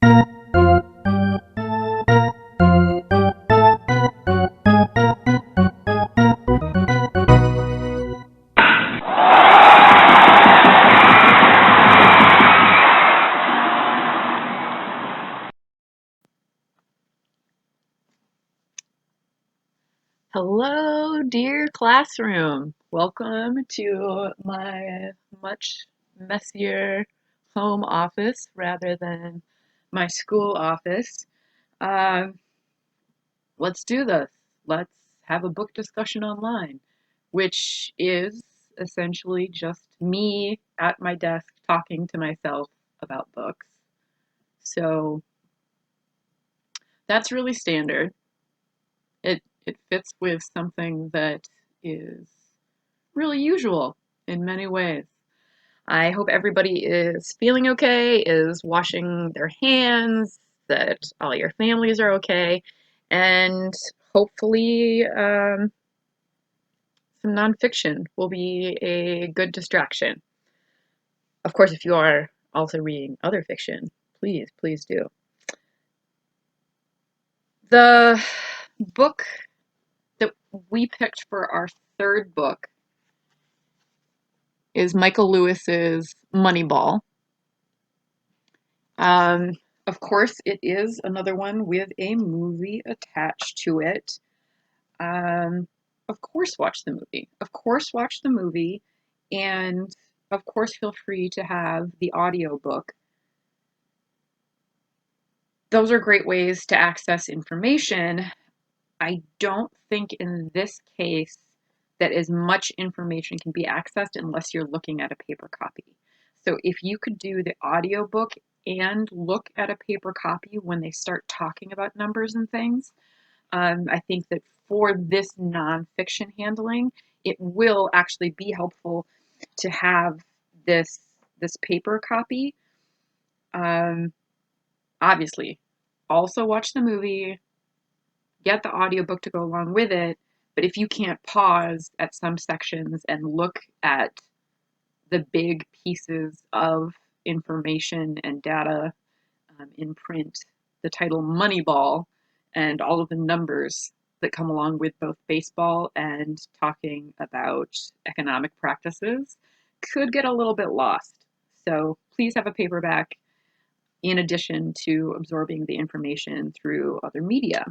Hello, dear classroom. Welcome to my much messier home office rather than my school office. Um, let's do this. Let's have a book discussion online, which is essentially just me at my desk talking to myself about books. So that's really standard. It fits with something that is really usual in many ways. I hope everybody is feeling okay, is washing their hands, that all your families are okay, and hopefully some nonfiction will be a good distraction. Of course, if you are also reading other fiction, please do. The book that we picked for our third book is Michael Lewis's Moneyball. Um, of course, it is another one with a movie attached to it. Um, of course, watch the movie. Of course, watch the movie. And of course, feel free to have the audiobook. Those are great ways to access information. I don't think in this case that as much information can be accessed unless you're looking at a paper copy. So if you could do the audiobook and look at a paper copy when they start talking about numbers and things, I think that for this nonfiction handling, it will actually be helpful to have this paper copy. Obviously, also watch the movie, get the audiobook to go along with it, but if you can't pause at some sections and look at the big pieces of information and data in print, the title Moneyball and all of the numbers that come along with both baseball and talking about economic practices could get a little bit lost. So please have a paperback in addition to absorbing the information through other media.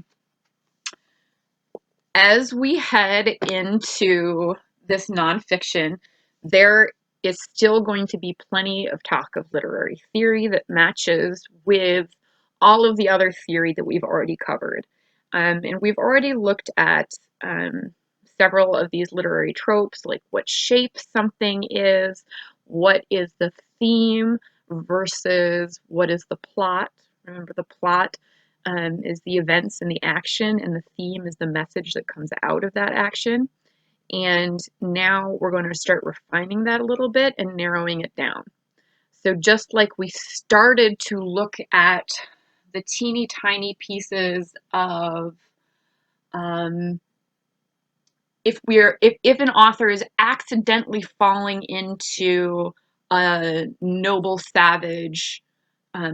As we head into this nonfiction, there is still going to be plenty of talk of literary theory that matches with all of the other theory that we've already covered. And we've already looked at several of these literary tropes, like what shape something is, what is the theme versus what is the plot. Remember, the plot is the events and the action, and the theme is the message that comes out of that action. And now we're going to start refining that a little bit and narrowing it down. So just like we started to look at the teeny tiny pieces of if an author is accidentally falling into a noble savage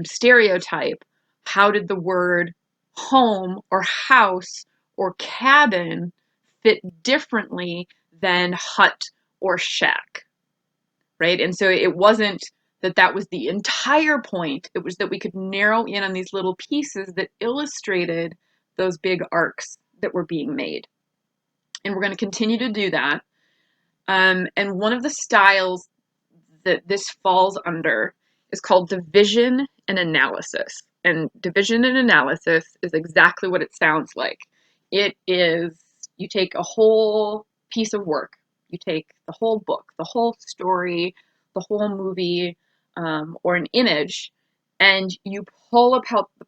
stereotype, how did the word home or house or cabin fit differently than hut or shack, right? And so it wasn't that was the entire point. It was that we could narrow in on these little pieces that illustrated those big arcs that were being made. And we're going to continue to do that. And one of the styles that this falls under is called division and analysis. And division and analysis is exactly what it sounds like. It is, you take a whole piece of work, you take the whole book, the whole story, the whole movie, or an image, and you pull apart the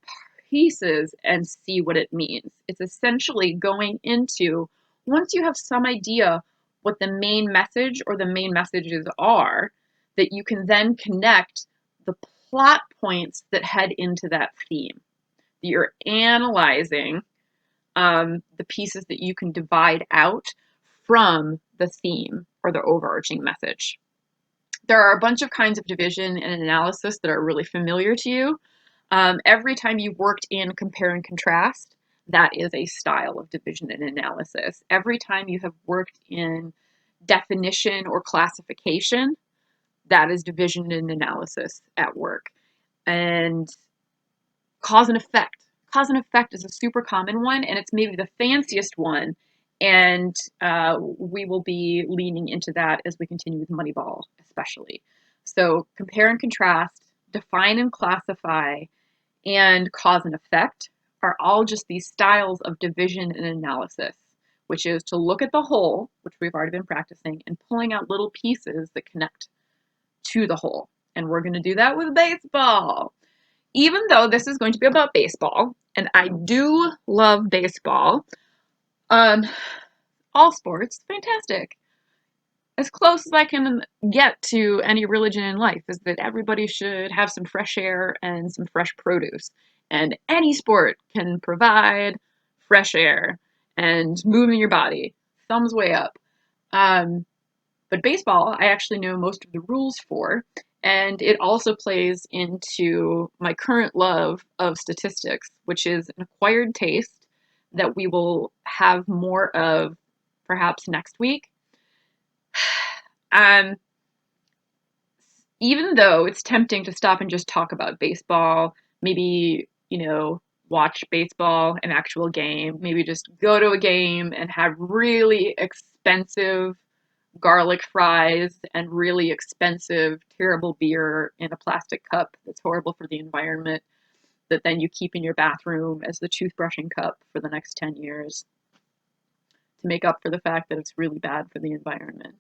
pieces and see what it means. It's essentially going into, once you have some idea what the main message or the main messages are, that you can then connect the plot points that head into that theme. You're analyzing the pieces that you can divide out from the theme or the overarching message. There are a bunch of kinds of division and analysis that are really familiar to you. Every time you've worked in compare and contrast, that is a style of division and analysis. Every time you have worked in definition or classification, that is division and analysis at work. And cause and effect. Cause and effect is a super common one, and it's maybe the fanciest one. And we will be leaning into that as we continue with Moneyball, especially. So compare and contrast, define and classify, and cause and effect are all just these styles of division and analysis, which is to look at the whole, which we've already been practicing, and pulling out little pieces that connect to the whole. And we're going to do that with baseball. Even though this is going to be about baseball, and I do love baseball, um, all sports, fantastic. As close as I can get to any religion in life is that everybody should have some fresh air and some fresh produce. And any sport can provide fresh air and moving your body. Thumbs way up. Um, but baseball, I actually know most of the rules for, and it also plays into my current love of statistics, which is an acquired taste that we will have more of perhaps next week. Um, Even though it's tempting to stop and just talk about baseball, maybe, watch baseball, an actual game, maybe just go to a game and have really expensive garlic fries and really expensive, terrible beer in a plastic cup that's horrible for the environment that then you keep in your bathroom as the toothbrushing cup for the next 10 years to make up for the fact that it's really bad for the environment.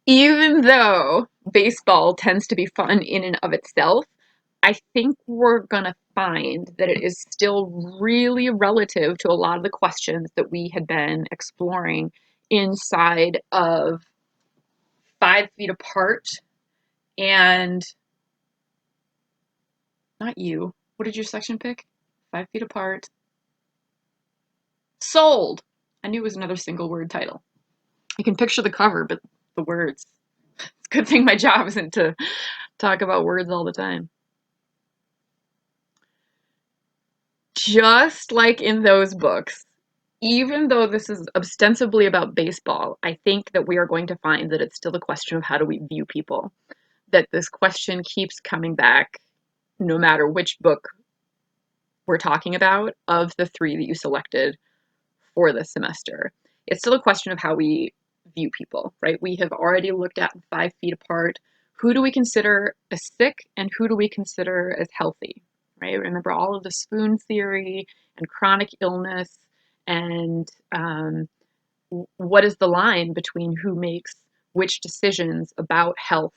Even though baseball tends to be fun in and of itself, I think we're going to find that it is still really relative to a lot of the questions that we had been exploring inside of 5 feet apart and not you. What did your section pick? 5 feet apart. Sold. I knew it was another single word title. You can picture the cover, but the words. It's a good thing my job isn't to talk about words all the time. Just like in those books, even though this is ostensibly about baseball, I think that we are going to find that it's still a question of how do we view people. That this question keeps coming back no matter which book we're talking about of the 3 that you selected for this semester. It's still a question of how we view people, right? We have already looked at 5 feet apart. Who do we consider as sick and who do we consider as healthy, right? Remember all of the spoon theory and chronic illness and what is the line between who makes which decisions about health.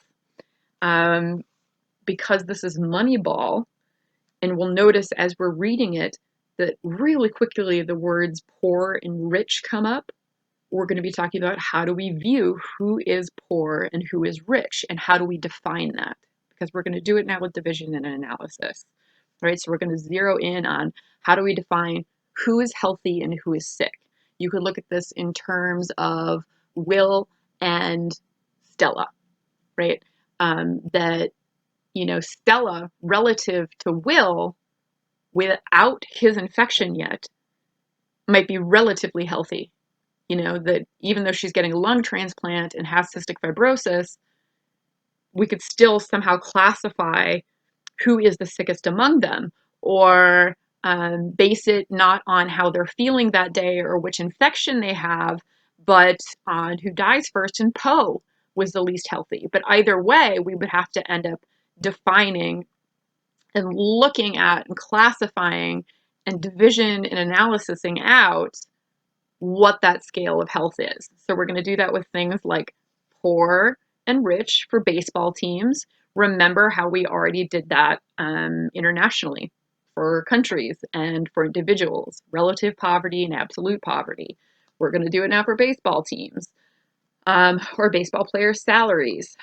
Because this is Moneyball, and we'll notice as we're reading it that really quickly the words poor and rich come up. We're going to be talking about how do we view who is poor and who is rich, and how do we define that? Because we're going to do it now with division and analysis, right? So we're going to zero in on how do we define who is healthy and who is sick. You could look at this in terms of Will and Stella, right? That, Stella, relative to Will, without his infection yet, might be relatively healthy. That even though she's getting a lung transplant and has cystic fibrosis, we could still somehow classify who is the sickest among them, or base it not on how they're feeling that day or which infection they have, but on who dies first. And Poe was the least healthy. But either way, we would have to end up defining and looking at and classifying and division and analysing out what that scale of health is. So we're going to do that with things like poor and rich for baseball teams. Remember how we already did that internationally for countries and for individuals, relative poverty and absolute poverty. We're going to do it now for baseball teams or baseball players' salaries.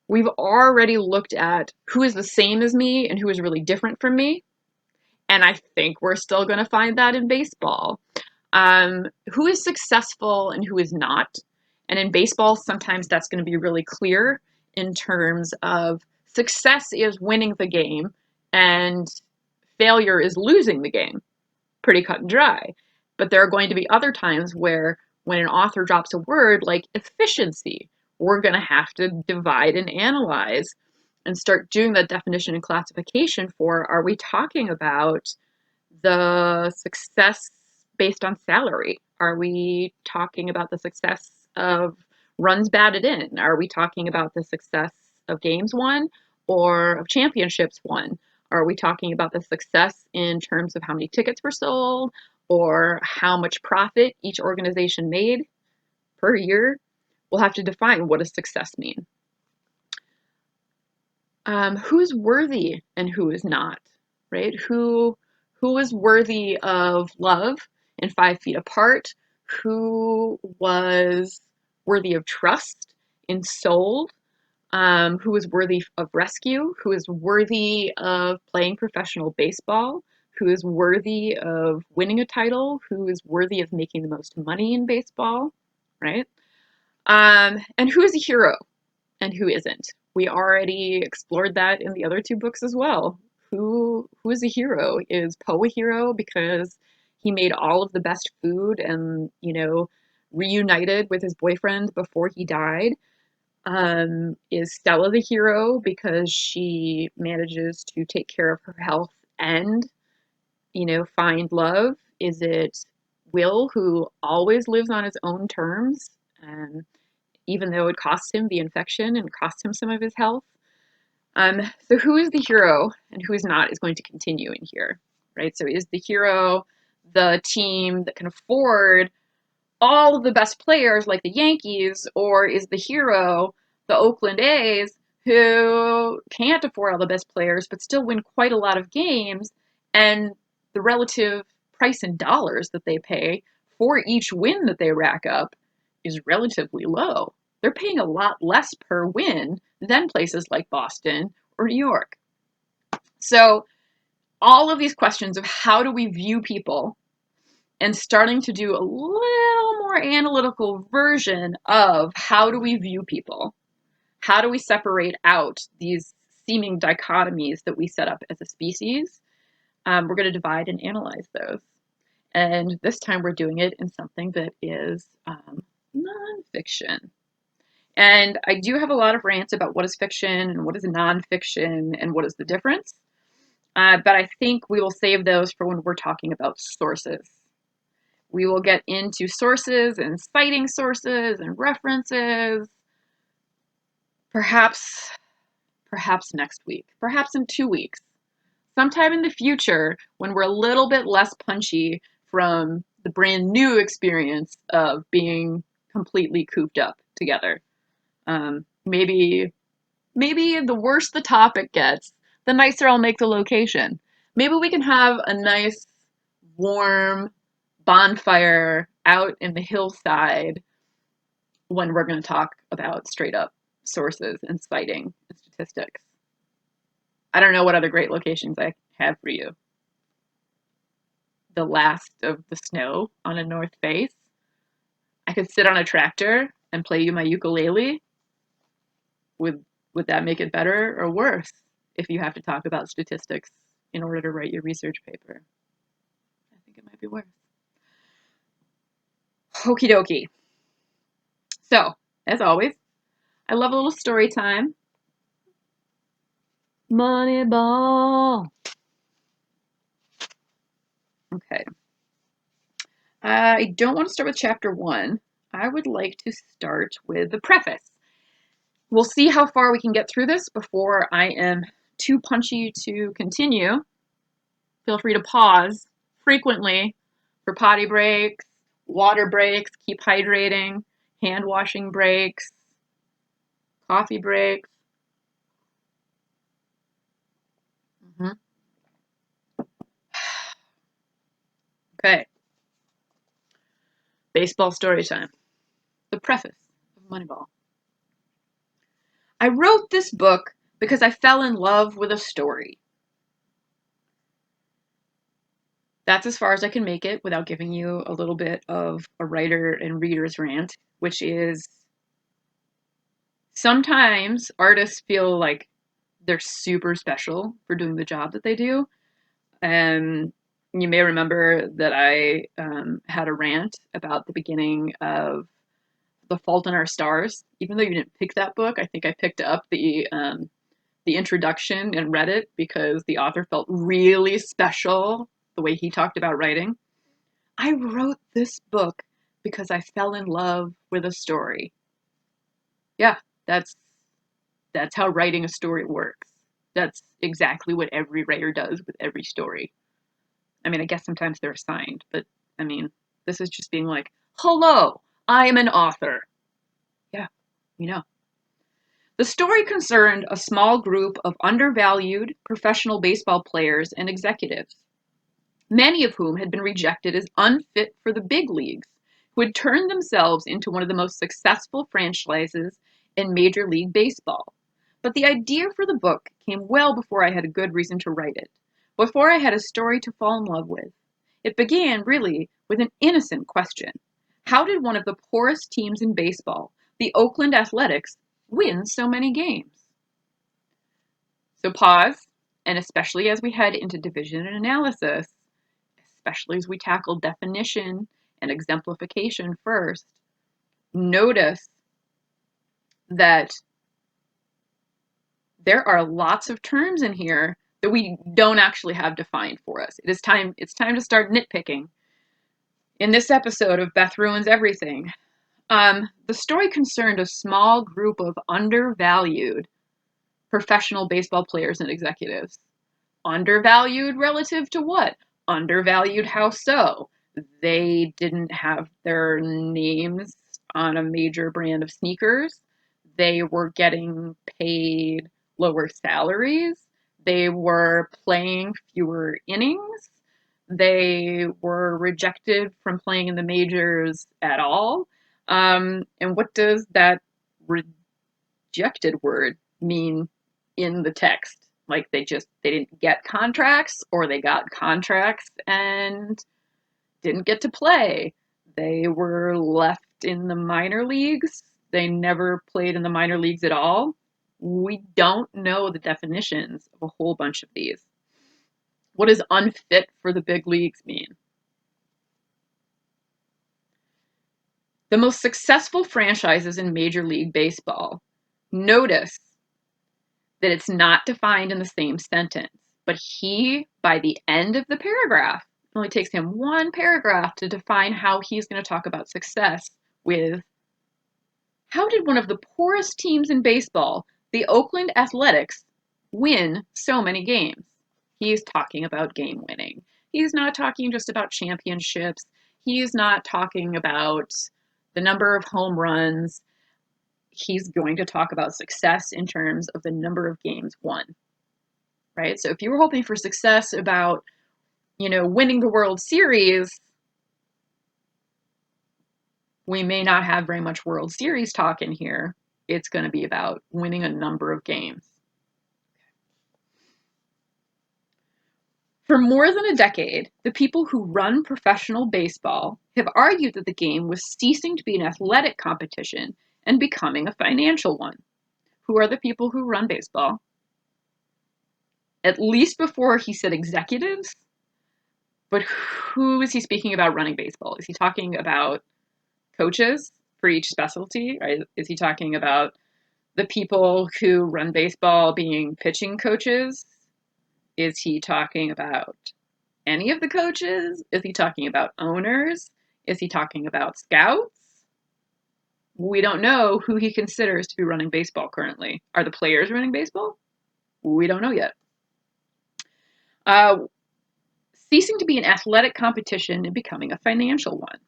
We've already looked at who is the same as me and who is really different from me. And I think we're still going to find that in baseball. Who is successful and who is not. And in baseball, sometimes that's going to be really clear in terms of success is winning the game and failure is losing the game. Pretty cut and dry. But there are going to be other times where when an author drops a word like efficiency, we're going to have to divide and analyze and start doing that definition and classification for, are we talking about the success based on salary? Are we talking about the success of runs batted in? Are we talking about the success of games won or of championships won? Are we talking about the success in terms of how many tickets were sold or how much profit each organization made per year? We'll have to define what does success mean. Who is worthy and who is not, right? Who is worthy of love in 5 Feet Apart? Who was worthy of trust in Soul? Who is worthy of rescue? Who is worthy of playing professional baseball? Who is worthy of winning a title? Who is worthy of making the most money in baseball, right? And who is a hero and who isn't? We already explored that in the other 2 books as well. Who is a hero? Is Poe a hero because he made all of the best food and, reunited with his boyfriend before he died? Is Stella the hero because she manages to take care of her health and, find love? Is it Will, who always lives on his own terms, even though it costs him the infection and costs him some of his health? So who is the hero and who is not is going to continue in here, right? So is the hero the team that can afford all of the best players like the Yankees, or is the hero the Oakland A's who can't afford all the best players but still win quite a lot of games, and the relative price in dollars that they pay for each win that they rack up is relatively low? They're paying a lot less per win than places like Boston or New York. So all of these questions of how do we view people and starting to do a little more analytical version of how do we view people? How do we separate out these seeming dichotomies that we set up as a species? We're going to divide and analyze those. And this time we're doing it in something that is nonfiction. And I do have a lot of rants about what is fiction and what is nonfiction and what is the difference. But I think we will save those for when we're talking about sources. We will get into sources and citing sources and references, perhaps next week, perhaps in 2 weeks, sometime in the future when we're a little bit less punchy from the brand new experience of being completely cooped up together. Maybe the worse the topic gets, the nicer I'll make the location. Maybe we can have a nice, warm bonfire out in the hillside when we're going to talk about straight up sources and citing and statistics. I don't know what other great locations I have for you. The last of the snow on a north face. I could sit on a tractor and play you my ukulele. Would that make it better or worse if you have to talk about statistics in order to write your research paper? I think it might be worse. Okie dokie. So, as always, I love a little story time. Moneyball. Okay. I don't want to start with chapter 1. I would like to start with the preface. We'll see how far we can get through this before I am too punchy to continue. Feel free to pause frequently for potty breaks, water breaks, keep hydrating, hand washing breaks, coffee breaks. Okay. Baseball story time. The preface of Moneyball. I wrote this book because I fell in love with a story. That's as far as I can make it without giving you a little bit of a writer and reader's rant, which is sometimes artists feel like they're super special for doing the job that they do. And you may remember that I had a rant about the beginning of The Fault in Our Stars. Even though you didn't pick that book, I think I picked up the introduction and read it because the author felt really special the way he talked about writing. I wrote this book because I fell in love with a story. Yeah, that's how writing a story works. That's exactly what every writer does with every story. I mean, I guess sometimes they're assigned, but I mean, this is just being like, hello, I am an author. Yeah, you know. The story concerned a small group of undervalued professional baseball players and executives, many of whom had been rejected as unfit for the big leagues, who had turned themselves into one of the most successful franchises in Major League Baseball. But the idea for the book came well before I had a good reason to write it, before I had a story to fall in love with. It began, really, with an innocent question. How did one of the poorest teams in baseball, the Oakland Athletics, win so many games? So pause, and especially as we head into division and analysis, especially as we tackle definition and exemplification first, notice that there are lots of terms in here that we don't actually have defined for us. It's time to start nitpicking. In this episode of Beth Ruins Everything, the story concerned a small group of undervalued professional baseball players and executives. Undervalued relative to what? Undervalued how so? They didn't have their names on a major brand of sneakers. They were getting paid lower salaries. They were playing fewer innings. They were rejected from playing in the majors at all. And what does that rejected word mean in the text? Like they didn't get contracts, or they got contracts and didn't get to play. They were left in the minor leagues. They never played in the minor leagues at all. We don't know the definitions of a whole bunch of these. What does unfit for the big leagues mean? The most successful franchises in Major League Baseball. Notice that it's not defined in the same sentence, but by the end of the paragraph, it only takes him one paragraph to define how he's going to talk about success with, how did one of the poorest teams in baseball, the Oakland Athletics, win so many games? He's talking about game winning. He's not talking just about championships. He's not talking about the number of home runs. He's going to talk about success in terms of the number of games won, right? So if you were hoping for success about, winning the World Series, we may not have very much World Series talk in here. It's going to be about winning a number of games. For more than a decade, the people who run professional baseball have argued that the game was ceasing to be an athletic competition and becoming a financial one. Who are the people who run baseball? At least before he said executives, but who is he speaking about running baseball? Is he talking about coaches for each specialty? Right? Is he talking about the people who run baseball being pitching coaches? Is he talking about any of the coaches? Is he talking about owners? Is he talking about scouts? We don't know who he considers to be running baseball currently. Are the players running baseball? We don't know yet. Ceasing to be an athletic competition and becoming a financial one.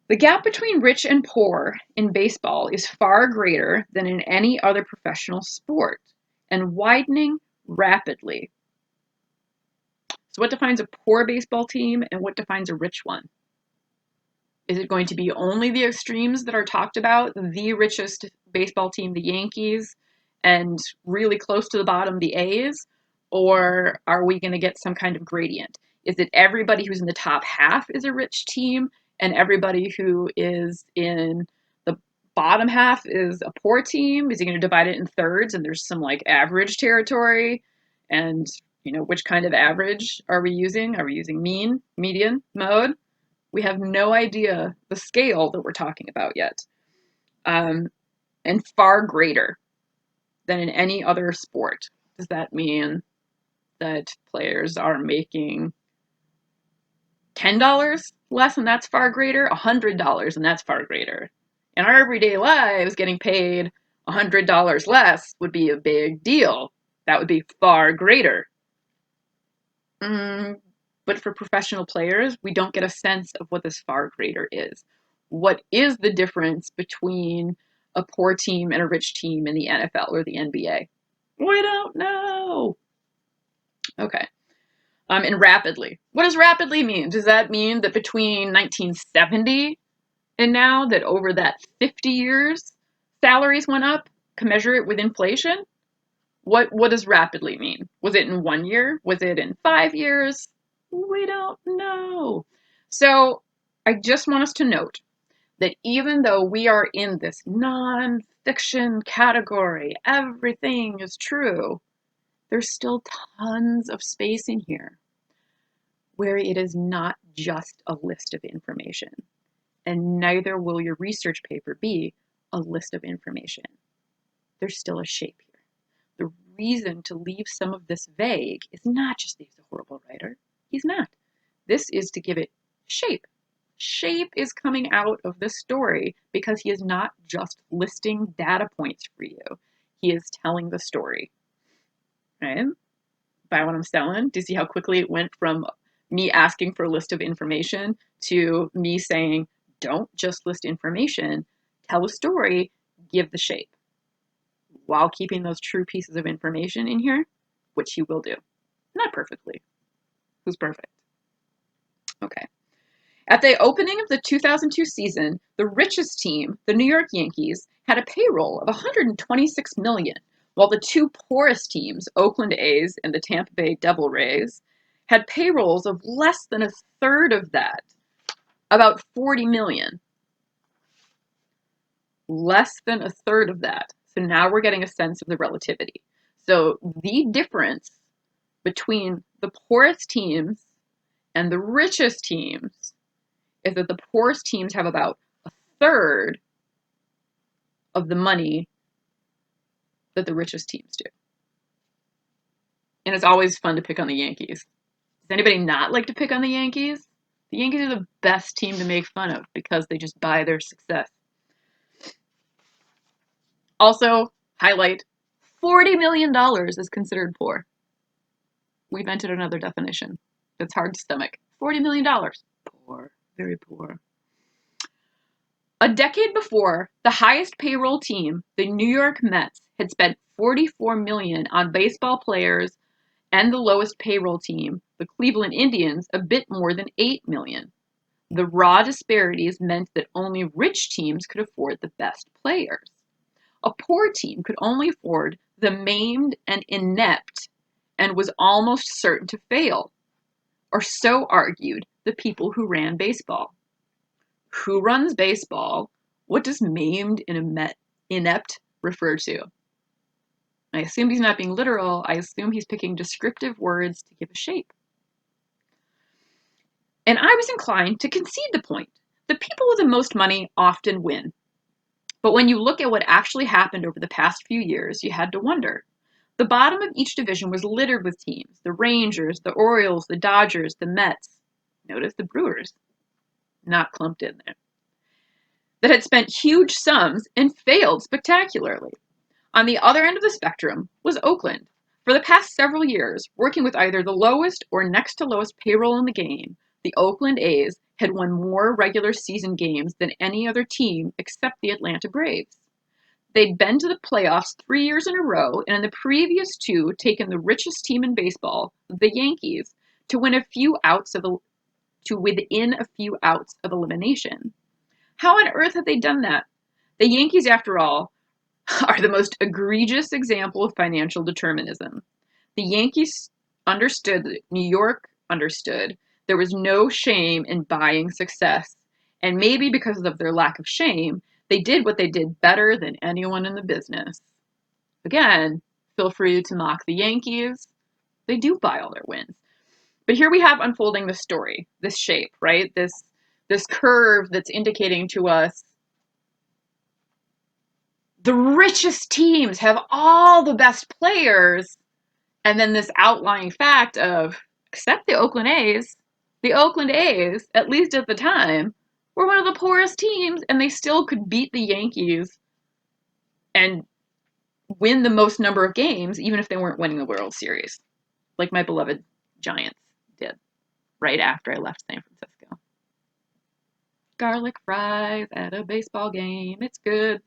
The gap between rich and poor in baseball is far greater than in any other professional sport and widening rapidly. So what defines a poor baseball team and what defines a rich one? Is it going to be only the extremes that are talked about, the richest baseball team, the Yankees, and really close to the bottom, the A's? Or are we going to get some kind of gradient? Is it everybody who's in the top half is a rich team and everybody who is in the bottom half is a poor team? Is he going to divide it in thirds and there's some like average territory? And, which kind of average are we using? Are we using mean, median, mode? We have no idea the scale that we're talking about yet. And far greater than in any other sport. Does that mean that players are making $10 less and that's far greater? $100 and that's far greater? In our everyday lives, getting paid $100 less would be a big deal. That would be far greater. But for professional players, we don't get a sense of what this far greater is. What is the difference between a poor team and a rich team in the NFL or the NBA? We don't know. Okay. And rapidly. What does rapidly mean? Does that mean that between 1970 and now, that over that 50 years, salaries went up? Commensurate with inflation? What does rapidly mean? Was it in 1 year? Was it in 5 years? We don't know. So I just want us to note that even though we are in this nonfiction category, everything is true, there's still tons of space in here where it is not just a list of information. And neither will your research paper be a list of information. There's still a shape here. The reason to leave some of this vague is not just that he's a horrible writer. He's not. This is to give it shape. Shape is coming out of this story because he is not just listing data points for you. He is telling the story. Right? Buy what I'm selling? Do you see how quickly it went from me asking for a list of information to me saying, don't just list information, tell a story, give the shape, while keeping those true pieces of information in here, which he will do. Not perfectly. Who's perfect? Okay. At the opening of the 2002 season, the richest team, the New York Yankees, had a payroll of $126 million, while the two poorest teams, Oakland A's and the Tampa Bay Devil Rays, had payrolls of less than a third of that, about $40 million. Less than a third of that. So now we're getting a sense of the relativity. So the difference between the poorest teams and the richest teams is that the poorest teams have about a third of the money that the richest teams do. And it's always fun to pick on the Yankees. Does anybody not like to pick on the Yankees? The Yankees are the best team to make fun of because they just buy their success. Also, highlight, $40 million is considered poor. We've entered another definition that's hard to stomach. $40 million. Poor. Very poor. A decade before, the highest payroll team, the New York Mets, had spent $44 million on baseball players, and the lowest payroll team, the Cleveland Indians, a bit more than $8 million. The raw disparities meant that only rich teams could afford the best players. A poor team could only afford the maimed and inept and was almost certain to fail, or so argued the people who ran baseball. Who runs baseball? What does maimed and inept refer to? I assume he's not being literal. I assume he's picking descriptive words to give a shape. And I was inclined to concede the point. The people with the most money often win. But when you look at what actually happened over the past few years, you had to wonder. The bottom of each division was littered with teams. The Rangers, the Orioles, the Dodgers, the Mets. Notice the Brewers, not clumped in there. That had spent huge sums and failed spectacularly. On the other end of the spectrum was Oakland. For the past several years, working with either the lowest or next to lowest payroll in the game, the Oakland A's had won more regular season games than any other team except the Atlanta Braves. They'd been to the playoffs 3 years in a row, and in the previous two, taken the richest team in baseball, the Yankees, to within a few outs of elimination. How on earth have they done that? The Yankees, after all, are the most egregious example of financial determinism. The Yankees understood that New York understood there was no shame in buying success, and maybe because of their lack of shame, They did what they did better than anyone in the business. Again, feel free to mock the Yankees. They do buy all their wins. But here we have unfolding the story, this shape, right? This curve that's indicating to us the richest teams have all the best players, and then this outlying fact of, except the Oakland A's, at least at the time, were one of the poorest teams, and they still could beat the Yankees and win the most number of games, even if they weren't winning the World Series, like my beloved Giants did right after I left San Francisco. Garlic fries at a baseball game, it's good.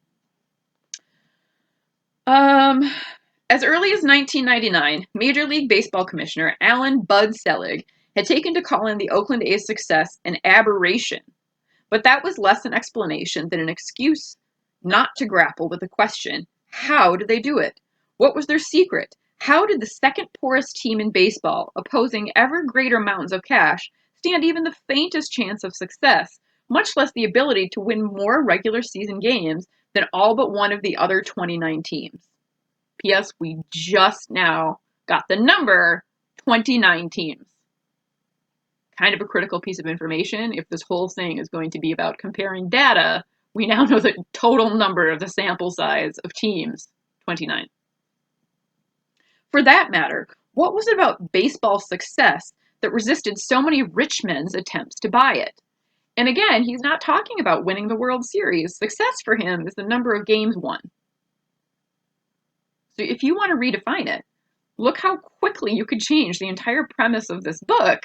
As early as 1999, Major League Baseball Commissioner Alan Bud Selig had taken to calling the Oakland A's success an aberration, but that was less an explanation than an excuse not to grapple with the question, how did they do it? What was their secret? How did the second poorest team in baseball, opposing ever greater mountains of cash, stand even the faintest chance of success, much less the ability to win more regular season games than all but one of the other 29 teams? P.S. We just now got the number 29 teams. Kind of a critical piece of information. If this whole thing is going to be about comparing data, we now know the total number of the sample size of teams, 29. For that matter, what was it about baseball's success that resisted so many rich men's attempts to buy it? And again, he's not talking about winning the World Series. Success for him is the number of games won. So if you want to redefine it, look how quickly you could change the entire premise of this book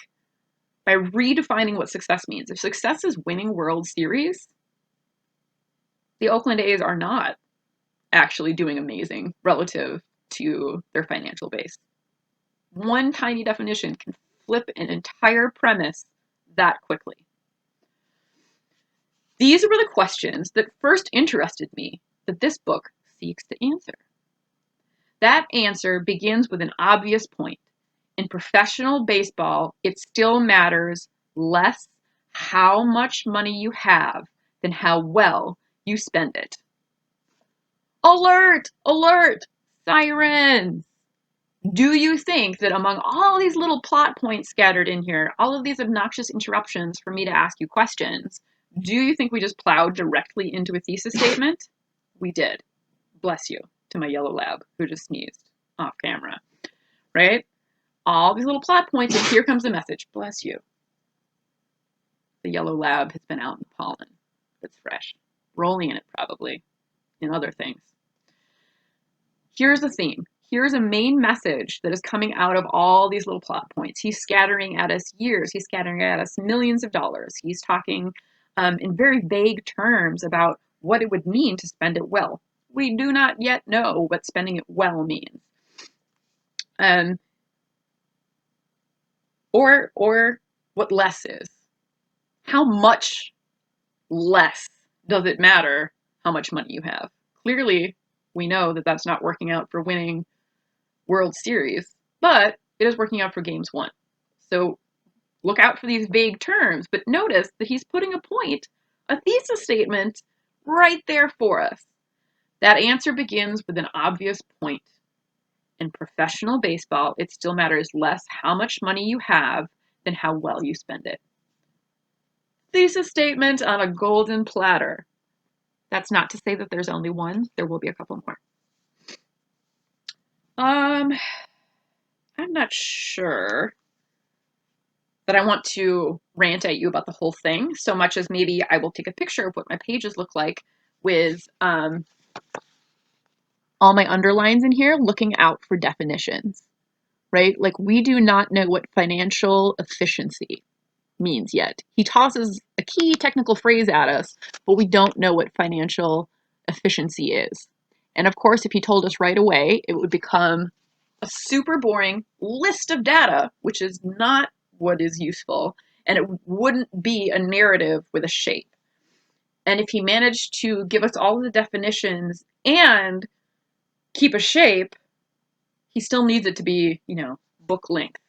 by redefining what success means. If success is winning World Series, the Oakland A's are not actually doing amazing relative to their financial base. One tiny definition can flip an entire premise that quickly. These were the questions that first interested me that this book seeks to answer. That answer begins with an obvious point. In professional baseball, it still matters less how much money you have than how well you spend it. Alert! Alert! Sirens! Do you think that among all these little plot points scattered in here, all of these obnoxious interruptions for me to ask you questions, do you think we just plowed directly into a thesis statement? We did. Bless you to my yellow lab who just sneezed off camera, right? All these little plot points, and here comes the message. Bless you. The yellow lab has been out in pollen. It's fresh. Rolling in it, probably, in other things. Here's a theme. Here's a main message that is coming out of all these little plot points. He's scattering at us years. He's scattering at us millions of dollars. He's talking in very vague terms about what it would mean to spend it well. We do not yet know what spending it well means. Or what less is. How much less does it matter how much money you have? Clearly, we know that that's not working out for winning World Series, but it is working out for games won. So look out for these vague terms, but notice that he's putting a point, a thesis statement, right there for us. That answer begins with an obvious point. In professional baseball, it still matters less how much money you have than how well you spend it. Thesis statement on a golden platter. That's not to say that there's only one. There will be a couple more. I'm not sure that I want to rant at you about the whole thing so much as maybe I will take a picture of what my pages look like with all my underlines in here, looking out for definitions, right? Like, we do not know what financial efficiency means yet. He tosses a key technical phrase at us, but we don't know what financial efficiency is. And of course, if he told us right away, it would become a super boring list of data, which is not what is useful, and it wouldn't be a narrative with a shape. And if he managed to give us all of the definitions and keep a shape, he still needs it to be, book length.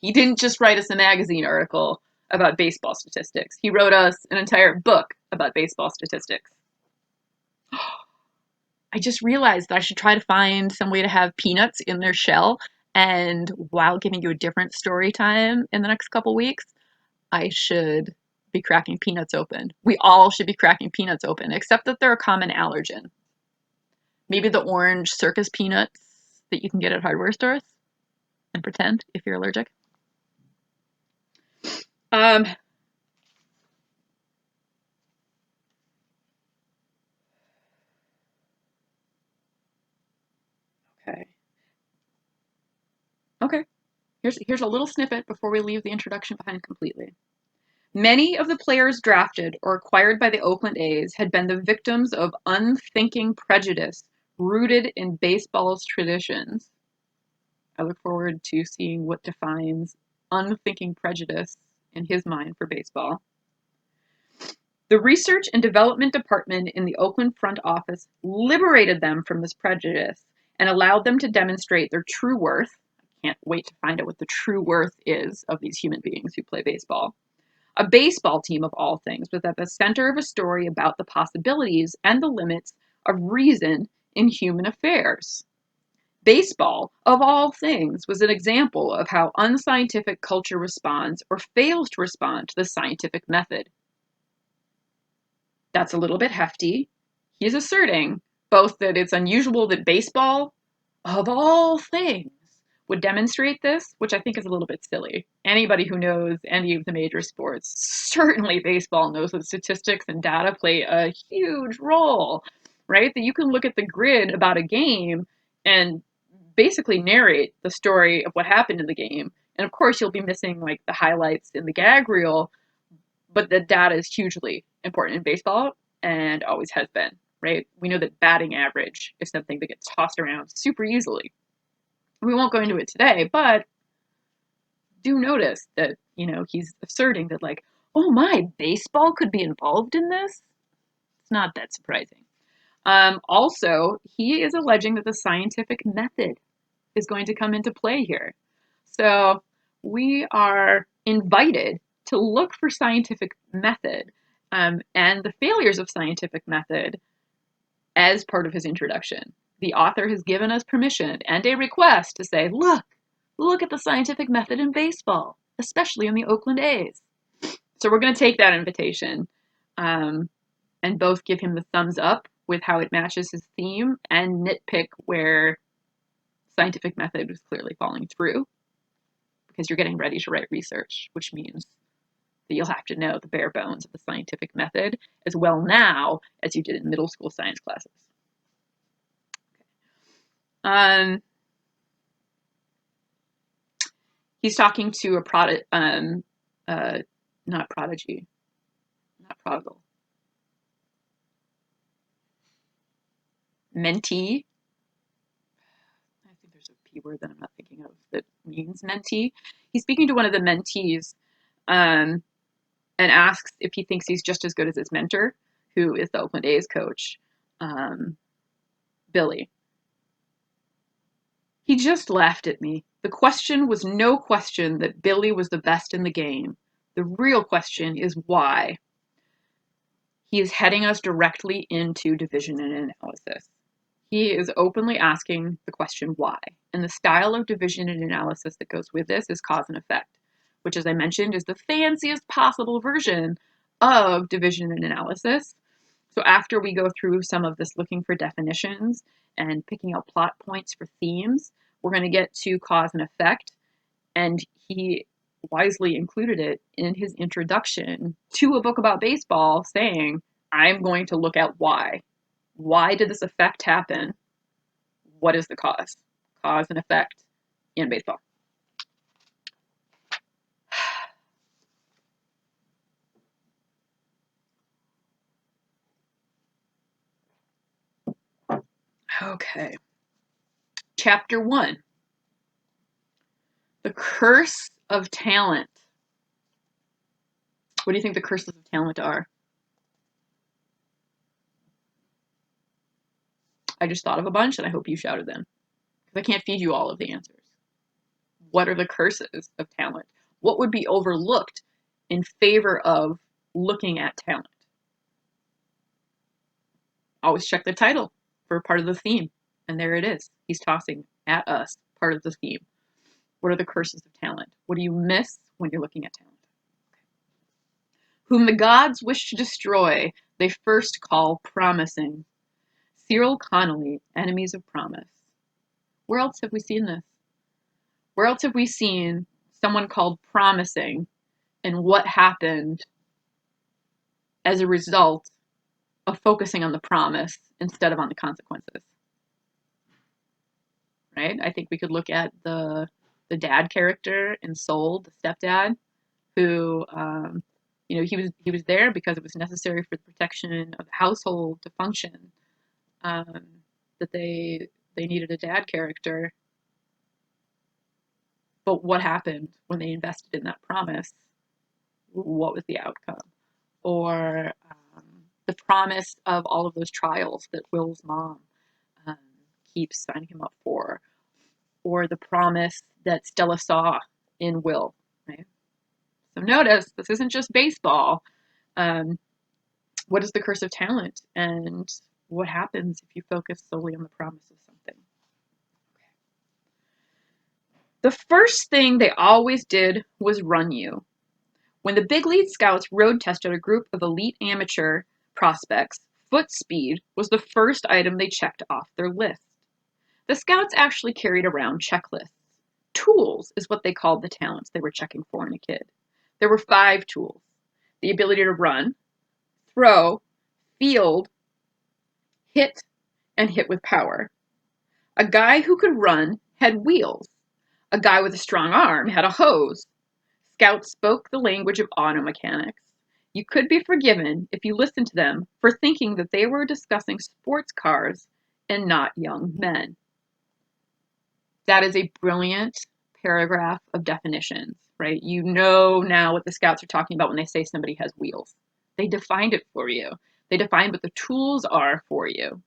He didn't just write us a magazine article about baseball statistics. He wrote us an entire book about baseball statistics. I just realized that I should try to find some way to have peanuts in their shell, and while giving you a different story time in the next couple weeks, I should be cracking peanuts open. We all should be cracking peanuts open, except that they're a common allergen. Maybe the orange circus peanuts that you can get at hardware stores, and pretend if you're allergic. Um, okay. Okay. Here's a little snippet before we leave the introduction behind completely. Many of the players drafted or acquired by the Oakland A's had been the victims of unthinking prejudice rooted in baseball's traditions. I look forward to seeing what defines unthinking prejudice in his mind for baseball. The research and development department in the Oakland front office liberated them from this prejudice and allowed them to demonstrate their true worth. I can't wait to find out what the true worth is of these human beings who play baseball. A baseball team, of all things, was at the center of a story about the possibilities and the limits of reason in human affairs. Baseball, of all things, was an example of how unscientific culture responds or fails to respond to the scientific method. That's a little bit hefty. He's asserting both that it's unusual that baseball, of all things, would demonstrate this, which I think is a little bit silly. Anybody who knows any of the major sports, certainly baseball, knows that statistics and data play a huge role, right? That you can look at the grid about a game and basically narrate the story of what happened in the game. And of course, you'll be missing like the highlights in the gag reel, but the data is hugely important in baseball and always has been, right? We know that batting average is something that gets tossed around super easily. We won't go into it today, but do notice that, he's asserting that, like, oh my, baseball could be involved in this? It's not that surprising. Also, he is alleging that the scientific method is going to come into play here. So we are invited to look for scientific method and the failures of scientific method as part of his introduction. The author has given us permission and a request to say, look at the scientific method in baseball, especially in the Oakland A's. So we're going to take that invitation and both give him the thumbs up with how it matches his theme and nitpick where scientific method is clearly falling through, because you're getting ready to write research, which means that you'll have to know the bare bones of the scientific method as well now as you did in middle school science classes. He's talking to a not prodigy, not prodigal, mentee. I think there's a P word that I'm not thinking of that means mentee. He's speaking to one of the mentees and asks if he thinks he's just as good as his mentor, who is the Oakland A's coach, Billy. He just laughed at me. The question was no question that Billy was the best in the game. The real question is why. He is heading us directly into division and analysis. He is openly asking the question why. And the style of division and analysis that goes with this is cause and effect, which, as I mentioned, is the fanciest possible version of division and analysis. So after we go through some of this looking for definitions and picking out plot points for themes, we're going to get to cause and effect. And he wisely included it in his introduction to a book about baseball, saying, I'm going to look at why. Why did this effect happen? What is the cause? Cause and effect in baseball. Okay. Chapter 1. The curse of talent. What do you think the curses of talent are? I just thought of a bunch and I hope you shouted them, because I can't feed you all of the answers. What are the curses of talent? What would be overlooked in favor of looking at talent? Always check the title for part of the theme. And there it is. He's tossing at us part of the theme. What are the curses of talent? What do you miss when you're looking at talent? Whom the gods wish to destroy, they first call promising. Cyril Connolly, Enemies of Promise. Where else have we seen this? Where else have we seen someone called promising and what happened as a result of focusing on the promise instead of on the consequences? Right? I think we could look at the dad character in Soul, the stepdad, who he was there because it was necessary for the protection of the household to function. That they needed a dad character. But what happened when they invested in that promise? What was the outcome? Or the promise of all of those trials that Will's mom keeps signing him up for, or the promise that Stella saw in Will, right? So notice, this isn't just baseball. What is the curse of talent, and what happens if you focus solely on the promise of something? Okay. The first thing they always did was run you. When the big league scouts road tested a group of elite amateur prospects, foot speed was the first item they checked off their list. The scouts actually carried around checklists. Tools is what they called the talents they were checking for in a kid. There were 5 tools: the ability to run, throw, field, hit, and hit with power. A guy who could run had wheels. A guy with a strong arm had a hose. Scouts spoke the language of auto mechanics. You could be forgiven if you listened to them for thinking that they were discussing sports cars and not young men. That is a brilliant paragraph of definitions, right? You know now what the scouts are talking about when they say somebody has wheels. They defined it for you. They defined what the tools are for you.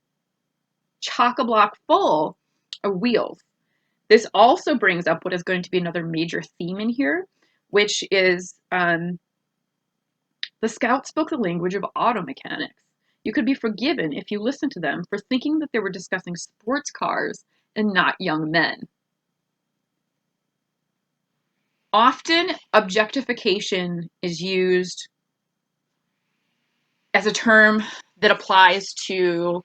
Chock-a-block full of wheels. This also brings up what is going to be another major theme in here, which is the scouts spoke the language of auto mechanics. You could be forgiven if you listened to them for thinking that they were discussing sports cars and not young men. Often, objectification is used as a term that applies to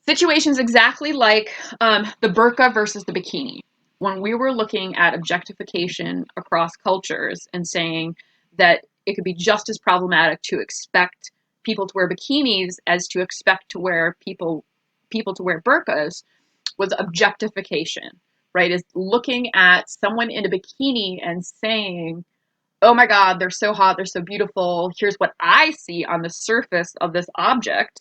situations exactly like the burqa versus the bikini. When we were looking at objectification across cultures and saying that it could be just as problematic to expect people to wear bikinis as to expect to wear people to wear burqas, was objectification, right? Is looking at someone in a bikini and saying, oh my God, they're so hot, they're so beautiful, here's what I see on the surface of this object.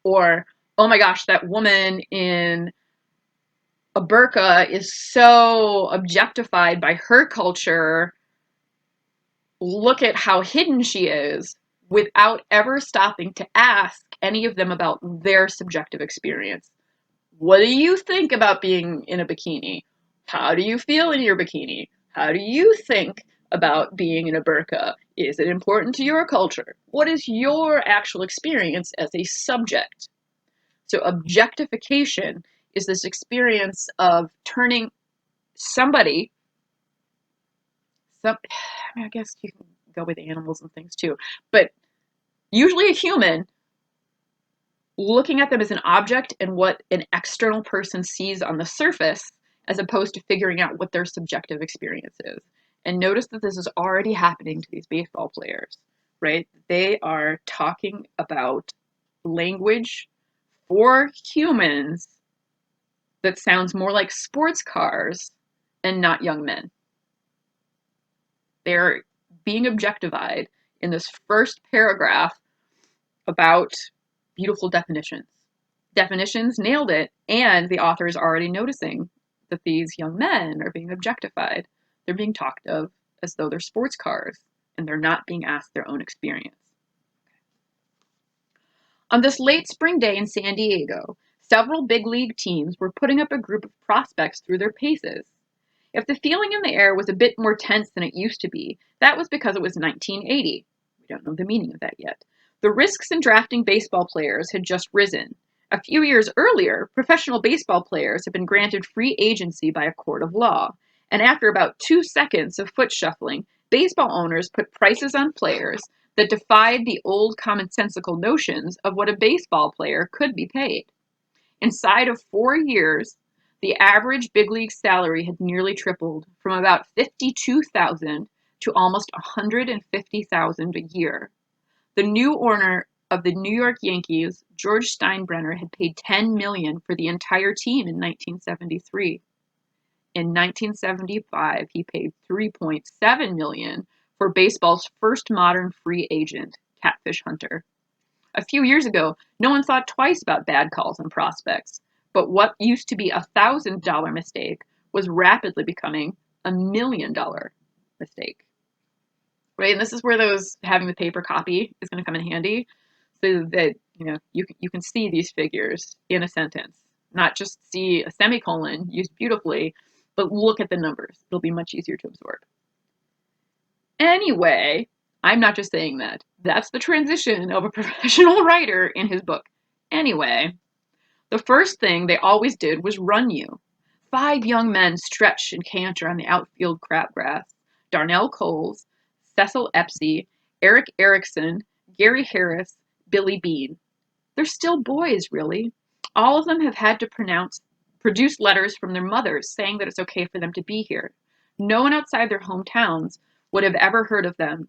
Or, oh my gosh, that woman in a burqa is so objectified by her culture. Look at how hidden she is, without ever stopping to ask any of them about their subjective experience. What do you think about being in a bikini? How do you feel in your bikini? How do you think about being in a burqa? Is it important to your culture? What is your actual experience as a subject? So objectification is this experience of turning somebody, I guess you can go with animals and things too, but usually a human, looking at them as an object and what an external person sees on the surface, as opposed to figuring out what their subjective experience is. And notice that this is already happening to these baseball players, right? They are talking about language for humans that sounds more like sports cars and not young men. They're being objectified in this first paragraph about beautiful definitions. Definitions nailed it, and the author is already noticing that these young men are being objectified. They're being talked of as though they're sports cars, and they're not being asked their own experience. On this late spring day in San Diego, several big league teams were putting up a group of prospects through their paces. If the feeling in the air was a bit more tense than it used to be, that was because it was 1980. We don't know the meaning of that yet. The risks in drafting baseball players had just risen. A few years earlier, professional baseball players had been granted free agency by a court of law, and after about 2 seconds of foot shuffling, baseball owners put prices on players that defied the old commonsensical notions of what a baseball player could be paid. Inside of 4 years, the average big league salary had nearly tripled from about $52,000 to almost $150,000 a year. The new owner of the New York Yankees, George Steinbrenner, had paid $10 million for the entire team in 1973. In 1975, he paid $3.7 million for baseball's first modern free agent, Catfish Hunter. A few years ago, no one thought twice about bad calls on prospects, but what used to be a $1,000 mistake was rapidly becoming $1 million mistake. Right, and this is where those having the paper copy is going to come in handy, so that you can see these figures in a sentence, not just see a semicolon used beautifully, but look at the numbers. It'll be much easier to absorb. Anyway, I'm not just saying that. That's the transition of a professional writer in his book. Anyway, the first thing they always did was run you. 5 young men stretch and canter on the outfield crabgrass. Darnell Coles, Cecil Epsy, Eric Erickson, Gary Harris, Billy Bean. They're still boys, really. All of them have had to produce letters from their mothers saying that it's okay for them to be here. No one outside their hometowns would have ever heard of them.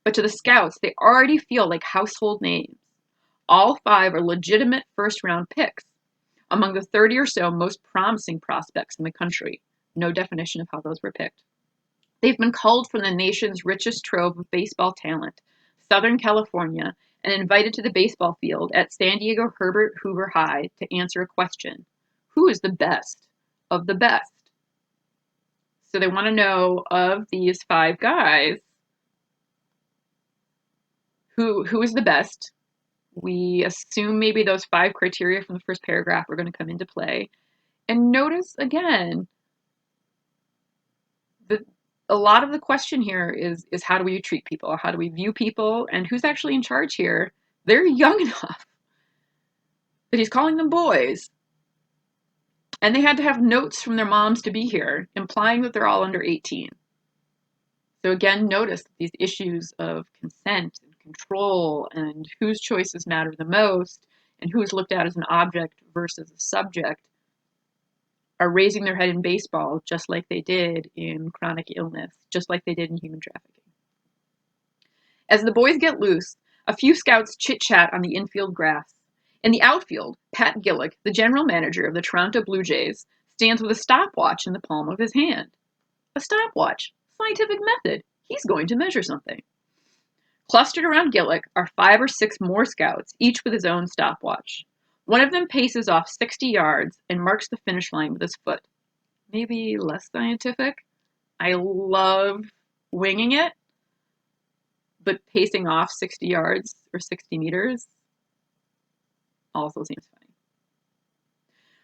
But to the scouts, they already feel like household names. All 5 are legitimate first-round picks, among the 30 or so most promising prospects in the country. No definition of how those were picked. They've been culled from the nation's richest trove of baseball talent, Southern California, and invited to the baseball field at San Diego Herbert Hoover High to answer a question. Who is the best of the best? So they want to know, of these 5 guys, who is the best? We assume maybe those 5 criteria from the first paragraph are going to come into play. And notice again, a lot of the question here is how do we treat people? How do we view people? And who's actually in charge here? They're young enough that he's calling them boys. And they had to have notes from their moms to be here, implying that they're all under 18. So again, notice these issues of consent and control and whose choices matter the most and who is looked at as an object versus a subject are raising their head in baseball, just like they did in chronic illness, just like they did in human trafficking. As the boys get loose, a few scouts chit-chat on the infield grass. In the outfield, Pat Gillick, the general manager of the Toronto Blue Jays, stands with a stopwatch in the palm of his hand. A stopwatch, scientific method. He's going to measure something. Clustered around Gillick are 5 or 6 more scouts, each with his own stopwatch. One of them paces off 60 yards and marks the finish line with his foot. Maybe less scientific. I love winging it, but pacing off 60 yards or 60 meters also seems funny.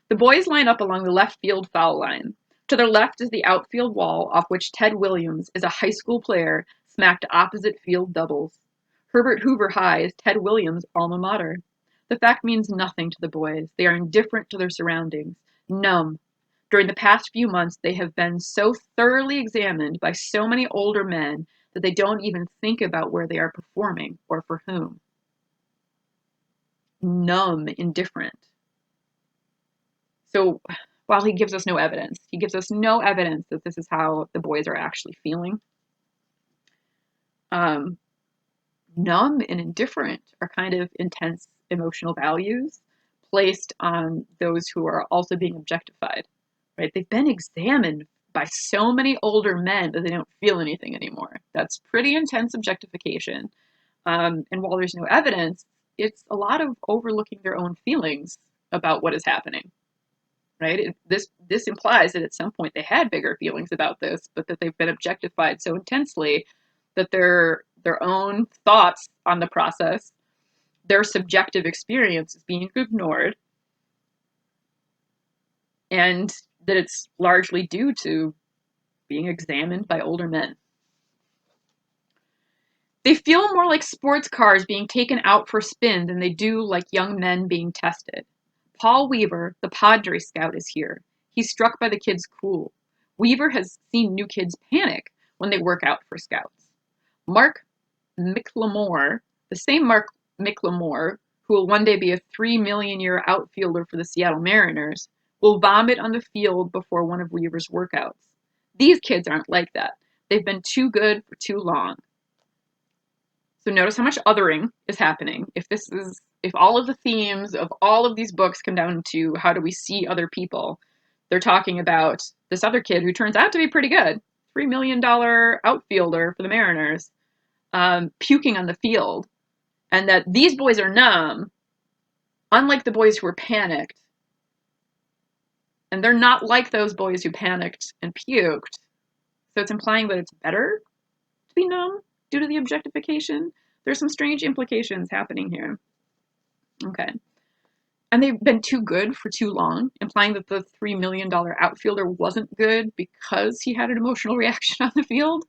The boys line up along the left field foul line. To their left is the outfield wall off which Ted Williams is a high school player smacked opposite field doubles. Herbert Hoover High is Ted Williams' alma mater. The fact means nothing to the boys. They are indifferent to their surroundings, numb. During the past few months, they have been so thoroughly examined by so many older men that they don't even think about where they are performing or for whom. Numb, indifferent. So while he gives us no evidence that this is how the boys are actually feeling. Numb and indifferent are kind of intense emotional values placed on those who are also being objectified, right? They've been examined by so many older men that they don't feel anything anymore. That's pretty intense objectification. And while there's no evidence, it's a lot of overlooking their own feelings about what is happening, right? This implies that at some point they had bigger feelings about this, but that they've been objectified so intensely that their own thoughts on the process, their subjective experience is being ignored, and that it's largely due to being examined by older men. They feel more like sports cars being taken out for spin than they do like young men being tested. Paul Weaver, the Padre Scout, is here. He's struck by the kids' cool. Weaver has seen new kids panic when they work out for scouts. Mark McLemore, the same Mark McLemore, who will one day be a 3 million-year outfielder for the Seattle Mariners, will vomit on the field before one of Weaver's workouts. These kids aren't like that. They've been too good for too long. So notice how much othering is happening. If all of the themes of all of these books come down to how do we see other people, they're talking about this other kid who turns out to be pretty good, $3 million outfielder for the Mariners, puking on the field, and that these boys are numb, unlike the boys who were panicked. And they're not like those boys who panicked and puked. So it's implying that it's better to be numb due to the objectification. There's some strange implications happening here. Okay. And they've been too good for too long, implying that the $3 million outfielder wasn't good because he had an emotional reaction on the field.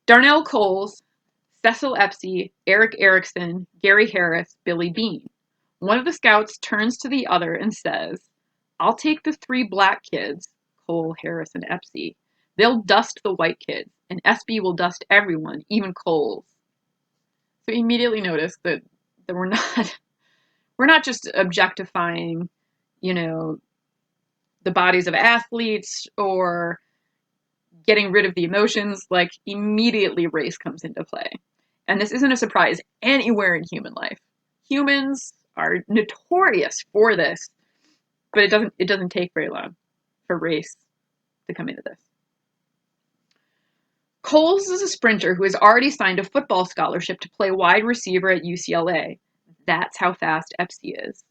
Darnell Coles, Cecil Epsy, Eric Erickson, Gary Harris, Billy Bean. One of the scouts turns to the other and says, "I'll take the 3 black kids, Cole, Harris, and Epsy. They'll dust the white kids, and SB will dust everyone, even Coles." So immediately notice that we're not just objectifying, the bodies of athletes or getting rid of the emotions. Like, immediately race comes into play. And this isn't a surprise anywhere in human life. Humans are notorious for this, but it doesn't take very long for race to come into this. Coles is a sprinter who has already signed a football scholarship to play wide receiver at UCLA. That's how fast Epsy is.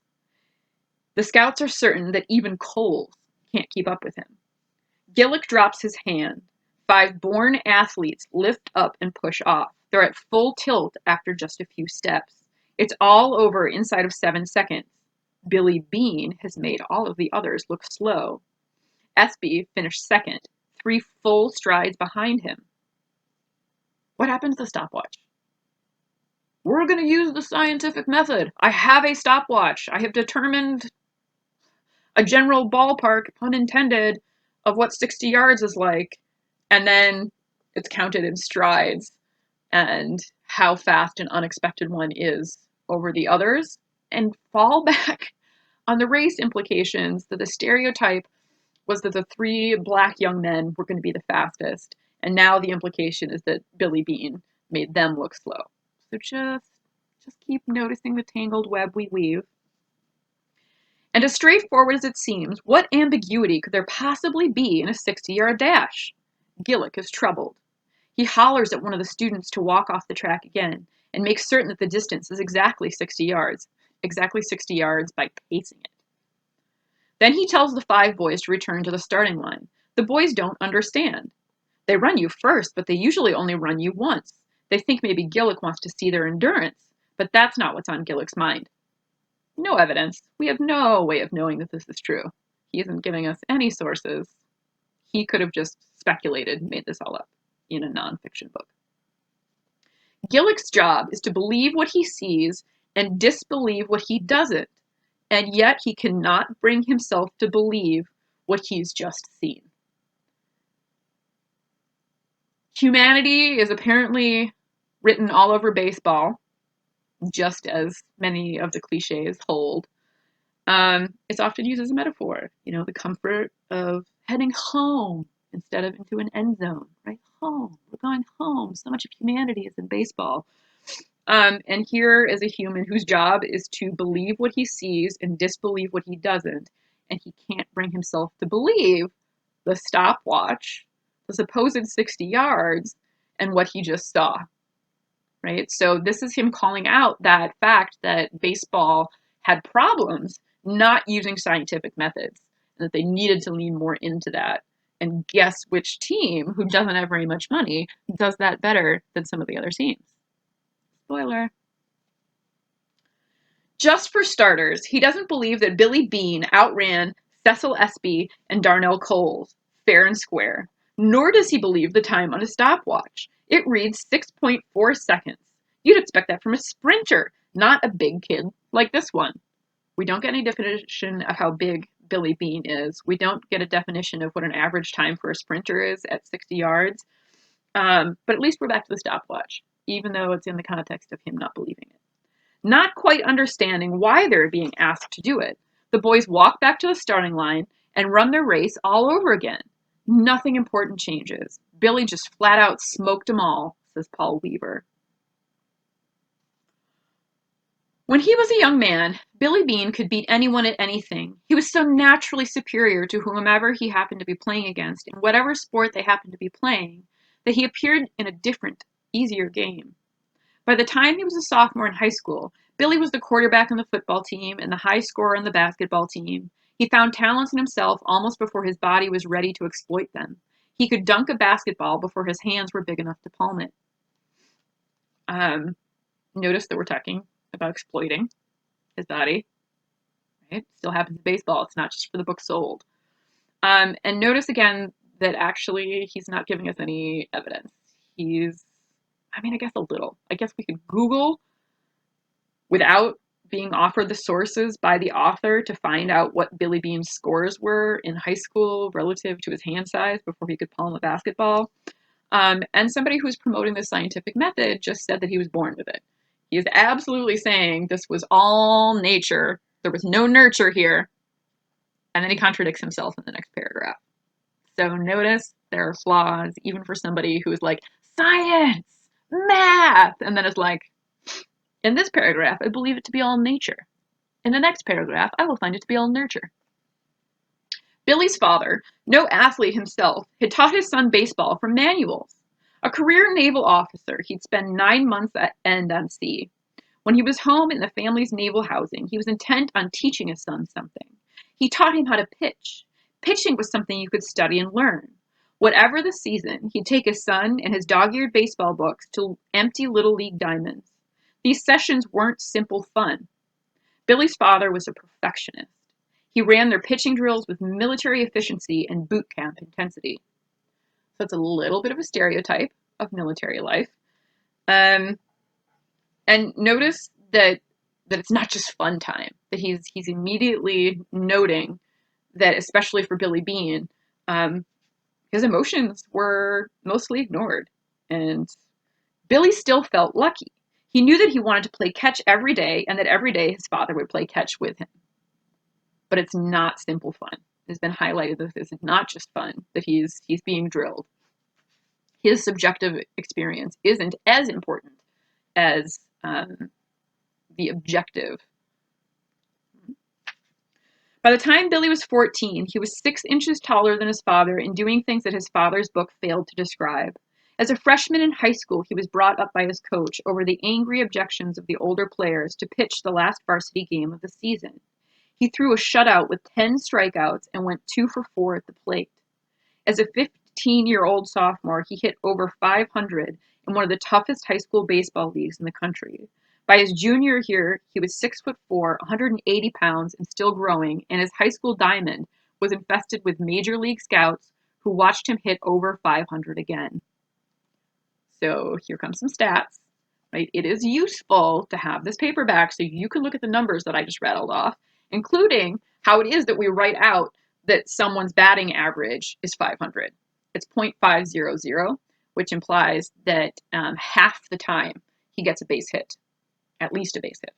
The scouts are certain that even Coles can't keep up with him. Gillick drops his hand. 5 born athletes lift up and push off. They're at full tilt after just a few steps. It's all over inside of 7 seconds. Billy Bean has made all of the others look slow. SB finished second, 3 full strides behind him. What happened to the stopwatch? We're going to use the scientific method. I have a stopwatch. I have determined a general ballpark, pun intended, of what 60 yards is like. And then it's counted in strides and how fast an unexpected one is over the others, and fall back on the race implications that the stereotype was that the 3 black young men were going to be the fastest. And now the implication is that Billy Bean made them look slow. So just keep noticing the tangled web we weave. And as straightforward as it seems, what ambiguity could there possibly be in a 60-yard dash? Gillick is troubled. He hollers at one of the students to walk off the track again and makes certain that the distance is exactly 60 yards. Exactly 60 yards by pacing it. Then he tells the 5 boys to return to the starting line. The boys don't understand. They run you first, but they usually only run you once. They think maybe Gillick wants to see their endurance, but that's not what's on Gillick's mind. No evidence. We have no way of knowing that this is true. He isn't giving us any sources. He could have just speculated and made this all up in a nonfiction book. Gillick's job is to believe what he sees and disbelieve what he doesn't, and yet he cannot bring himself to believe what he's just seen. Humanity is apparently written all over baseball, just as many of the cliches hold. It's often used as a metaphor, the comfort of heading home instead of into an end zone, right? Home, we're going home. So much of humanity is in baseball. And here is a human whose job is to believe what he sees and disbelieve what he doesn't. And he can't bring himself to believe the stopwatch, the supposed 60 yards, and what he just saw, right? So this is him calling out that fact that baseball had problems not using scientific methods, and that they needed to lean more into that. And guess which team, who doesn't have very much money, does that better than some of the other teams? Spoiler. Just for starters, he doesn't believe that Billy Bean outran Cecil Espy and Darnell Coles, fair and square. Nor does he believe the time on a stopwatch. It reads 6.4 seconds. You'd expect that from a sprinter, not a big kid like this one. We don't get any definition of how big Billy Beane is. We don't get a definition of what an average time for a sprinter is at 60 yards. But at least we're back to the stopwatch, even though it's in the context of him not believing it. Not quite understanding why they're being asked to do it, the boys walk back to the starting line and run their race all over again. Nothing important changes. Billy just flat out smoked them all, says Paul Weaver. When he was a young man, Billy Beane could beat anyone at anything. He was so naturally superior to whomever he happened to be playing against in whatever sport they happened to be playing, that he appeared in a different, easier game. By the time he was a sophomore in high school, Billy was the quarterback on the football team and the high scorer on the basketball team. He found talents in himself almost before his body was ready to exploit them. He could dunk a basketball before his hands were big enough to palm it. Notice that we're talking about exploiting his body. Right? Still happens in baseball. It's not just for the book sold. And notice again that actually he's not giving us any evidence. I guess a little. I guess we could Google without being offered the sources by the author to find out what Billy Beane's scores were in high school relative to his hand size before he could palm a basketball. And somebody who's promoting the scientific method just said that he was born with it. He is absolutely saying this was all nature. There was no nurture here. And then he contradicts himself in the next paragraph. So notice there are flaws, even for somebody who's like, science, math, and then it's like, in this paragraph, I believe it to be all nature. In the next paragraph, I will find it to be all nurture. Billy's father, no athlete himself, had taught his son baseball from manuals. A career naval officer, he'd spend 9 months at end on sea. When he was home in the family's naval housing, he was intent on teaching his son something. He taught him how to pitch. Pitching was something you could study and learn. Whatever the season, he'd take his son and his dog-eared baseball books to empty Little League diamonds. These sessions weren't simple fun. Billy's father was a perfectionist. He ran their pitching drills with military efficiency and boot camp intensity. So it's a little bit of a stereotype of military life. And notice that it's not just fun time, that he's immediately noting that, especially for Billy Beane, his emotions were mostly ignored. And Billy still felt lucky. He knew that he wanted to play catch every day and that every day his father would play catch with him. But it's not simple fun. It's been highlighted that this is not just fun, that he's being drilled. His subjective experience isn't as important as the objective. By the time Billy was 14, he was 6 inches taller than his father and doing things that his father's book failed to describe. As a freshman in high school, he was brought up by his coach over the angry objections of the older players to pitch the last varsity game of the season. He threw a shutout with 10 strikeouts and went 2 for 4 at the plate. As a 15-year-old sophomore, he hit over 500 in one of the toughest high school baseball leagues in the country. By his junior year, he was 6'4", 180 pounds, and still growing, and his high school diamond was infested with major league scouts who watched him hit over 500 again. So here comes some stats. Right? It is useful to have this paperback so you can look at the numbers that I just rattled off, including how it is that we write out that someone's batting average is 500. It's 0.500, which implies that half the time he gets a base hit, at least a base hit.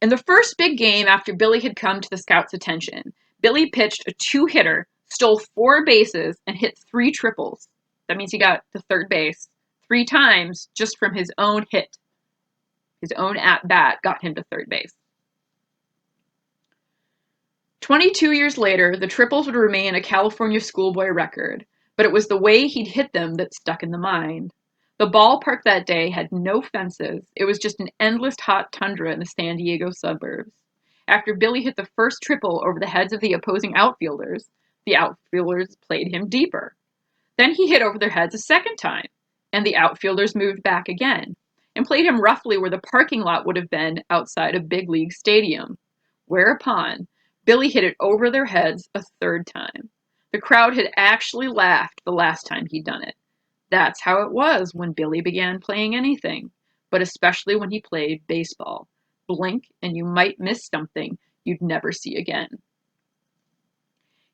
In the first big game after Billy had come to the scouts' attention, Billy pitched a 2-hitter, stole 4 bases, and hit 3 triples. That means he got to third base 3 times just from his own hit. His own at-bat got him to third base. 22 years later, the triples would remain a California schoolboy record, but it was the way he'd hit them that stuck in the mind. The ballpark that day had no fences. It was just an endless hot tundra in the San Diego suburbs. After Billy hit the first triple over the heads of the opposing outfielders, the outfielders played him deeper. Then he hit over their heads a second time, and the outfielders moved back again and played him roughly where the parking lot would have been outside a big league stadium. Whereupon, Billy hit it over their heads a third time. The crowd had actually laughed the last time he'd done it. That's how it was when Billy began playing anything, but especially when he played baseball. Blink and you might miss something you'd never see again.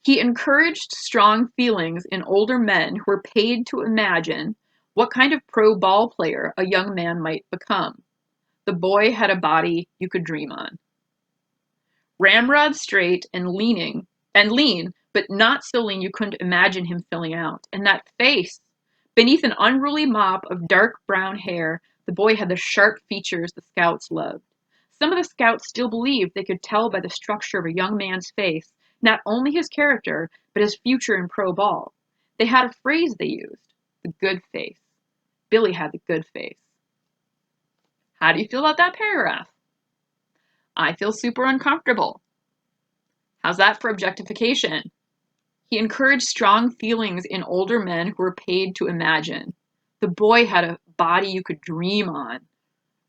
He encouraged strong feelings in older men who were paid to imagine what kind of pro ball player a young man might become. The boy had a body you could dream on. Ramrod straight and lean, but not so lean you couldn't imagine him filling out. And that face, beneath an unruly mop of dark brown hair, the boy had the sharp features the scouts loved. Some of the scouts still believed they could tell by the structure of a young man's face not only his character, but his future in pro ball. They had a phrase they used, the good face. Billy had the good face. How do you feel about that paragraph? I feel super uncomfortable. How's that for objectification? He encouraged strong feelings in older men who were paid to imagine. The boy had a body you could dream on.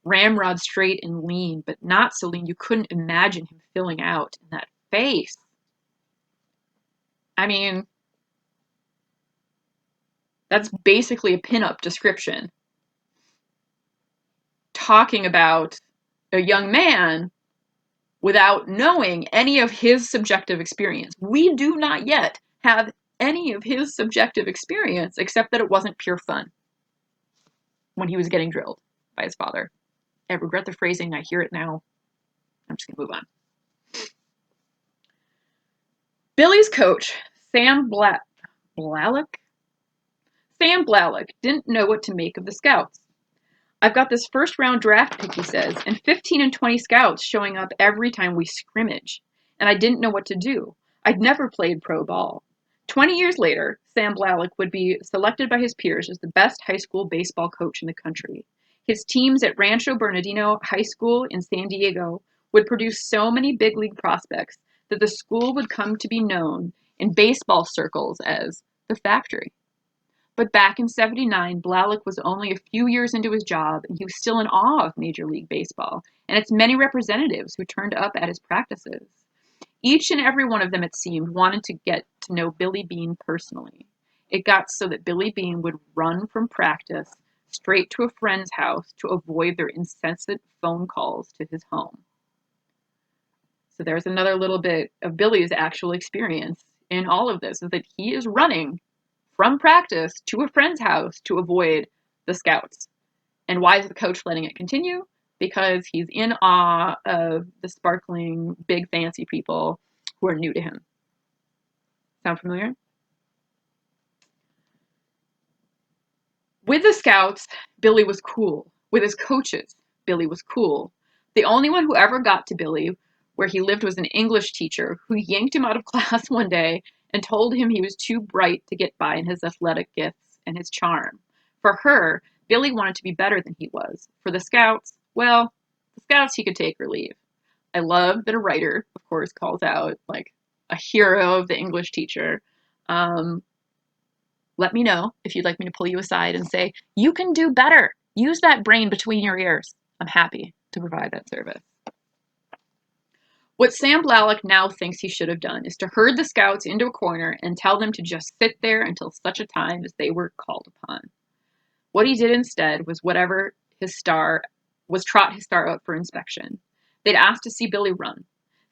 Ramrod straight and lean, but not so lean you couldn't imagine him filling out. And that face. I mean, that's basically a pinup description. Talking about a young man without knowing any of his subjective experience. We do not yet have any of his subjective experience except that it wasn't pure fun when he was getting drilled by his father. I regret the phrasing. I hear it now. I'm just going to move on. Billy's coach, Sam Blalock, didn't know what to make of the scouts. I've got this first round draft pick, he says, and 15 and 20 scouts showing up every time we scrimmage. And I didn't know what to do. I'd never played pro ball. 20 years later, Sam Blalock would be selected by his peers as the best high school baseball coach in the country. His teams at Rancho Bernardino High School in San Diego would produce so many big league prospects that the school would come to be known in baseball circles as the factory. But back in '79, Blalock was only a few years into his job, and he was still in awe of Major League Baseball and its many representatives who turned up at his practices. Each and every one of them, it seemed, wanted to get to know Billy Beane personally. It got so that Billy Beane would run from practice straight to a friend's house to avoid their incessant phone calls to his home. So there's another little bit of Billy's actual experience in all of this, is that he is running from practice to a friend's house to avoid the scouts. And why is the coach letting it continue? Because he's in awe of the sparkling, big, fancy people who are new to him. Sound familiar? With the scouts, Billy was cool. With his coaches, Billy was cool. The only one who ever got to Billy where he lived was an English teacher who yanked him out of class one day and told him he was too bright to get by in his athletic gifts and his charm. For her, Billy wanted to be better than he was. For the scouts, well, the scouts he could take or leave. I love that a writer, of course, calls out like a hero of the English teacher. Let me know if you'd like me to pull you aside and say, you can do better. Use that brain between your ears. I'm happy to provide that service. What Sam Blalock now thinks he should have done is to herd the scouts into a corner and tell them to just sit there until such a time as they were called upon. What he did instead was trot his star out for inspection. They'd ask to see Billy run.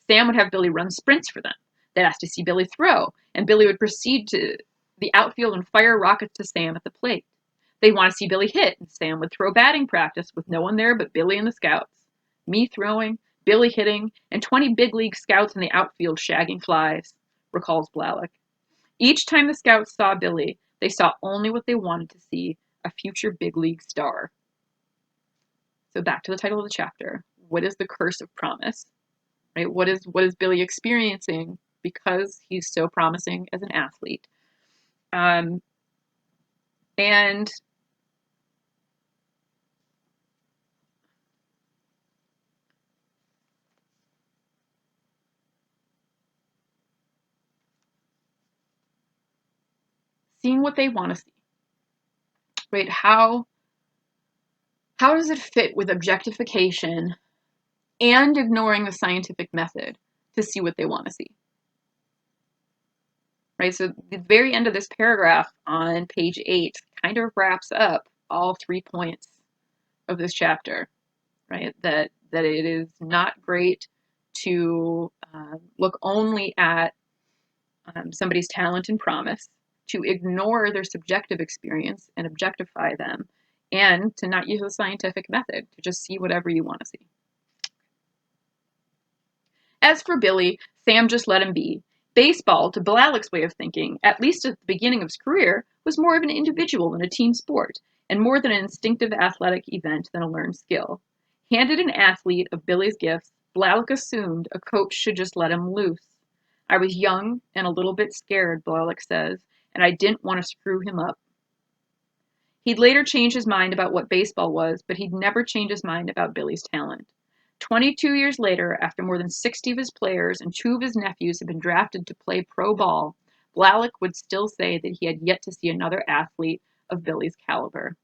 Sam would have Billy run sprints for them. They'd ask to see Billy throw, and Billy would proceed to the outfield and fire rockets to Sam at the plate. They'd want to see Billy hit, and Sam would throw batting practice with no one there but Billy and the scouts. Me throwing, Billy hitting, and 20 big league scouts in the outfield shagging flies, recalls Blalock. Each time the scouts saw Billy, they saw only what they wanted to see, a future big league star. So back to the title of the chapter. What is the curse of promise? Right? What is Billy experiencing because he's so promising as an athlete? And seeing what they want to see. Right? How does it fit with objectification and ignoring the scientific method to see what they want to see? Right? So the very end of this paragraph on page 8 kind of wraps up all 3 points of this chapter, right? That it is not great to look only at somebody's talent and promise, to ignore their subjective experience and objectify them, and to not use a scientific method, to just see whatever you want to see. As for Billy, Sam just let him be. Baseball, to Bialik's way of thinking, at least at the beginning of his career, was more of an individual than a team sport, and more than an instinctive athletic event than a learned skill. Handed an athlete of Billy's gifts, Bialik assumed a coach should just let him loose. I was young and a little bit scared, Bialik says, and I didn't want to screw him up. He'd later change his mind about what baseball was, but he'd never change his mind about Billy's talent. 22 years later, after more than 60 of his players and 2 of his nephews had been drafted to play pro ball, Bialik would still say that he had yet to see another athlete of Billy's caliber.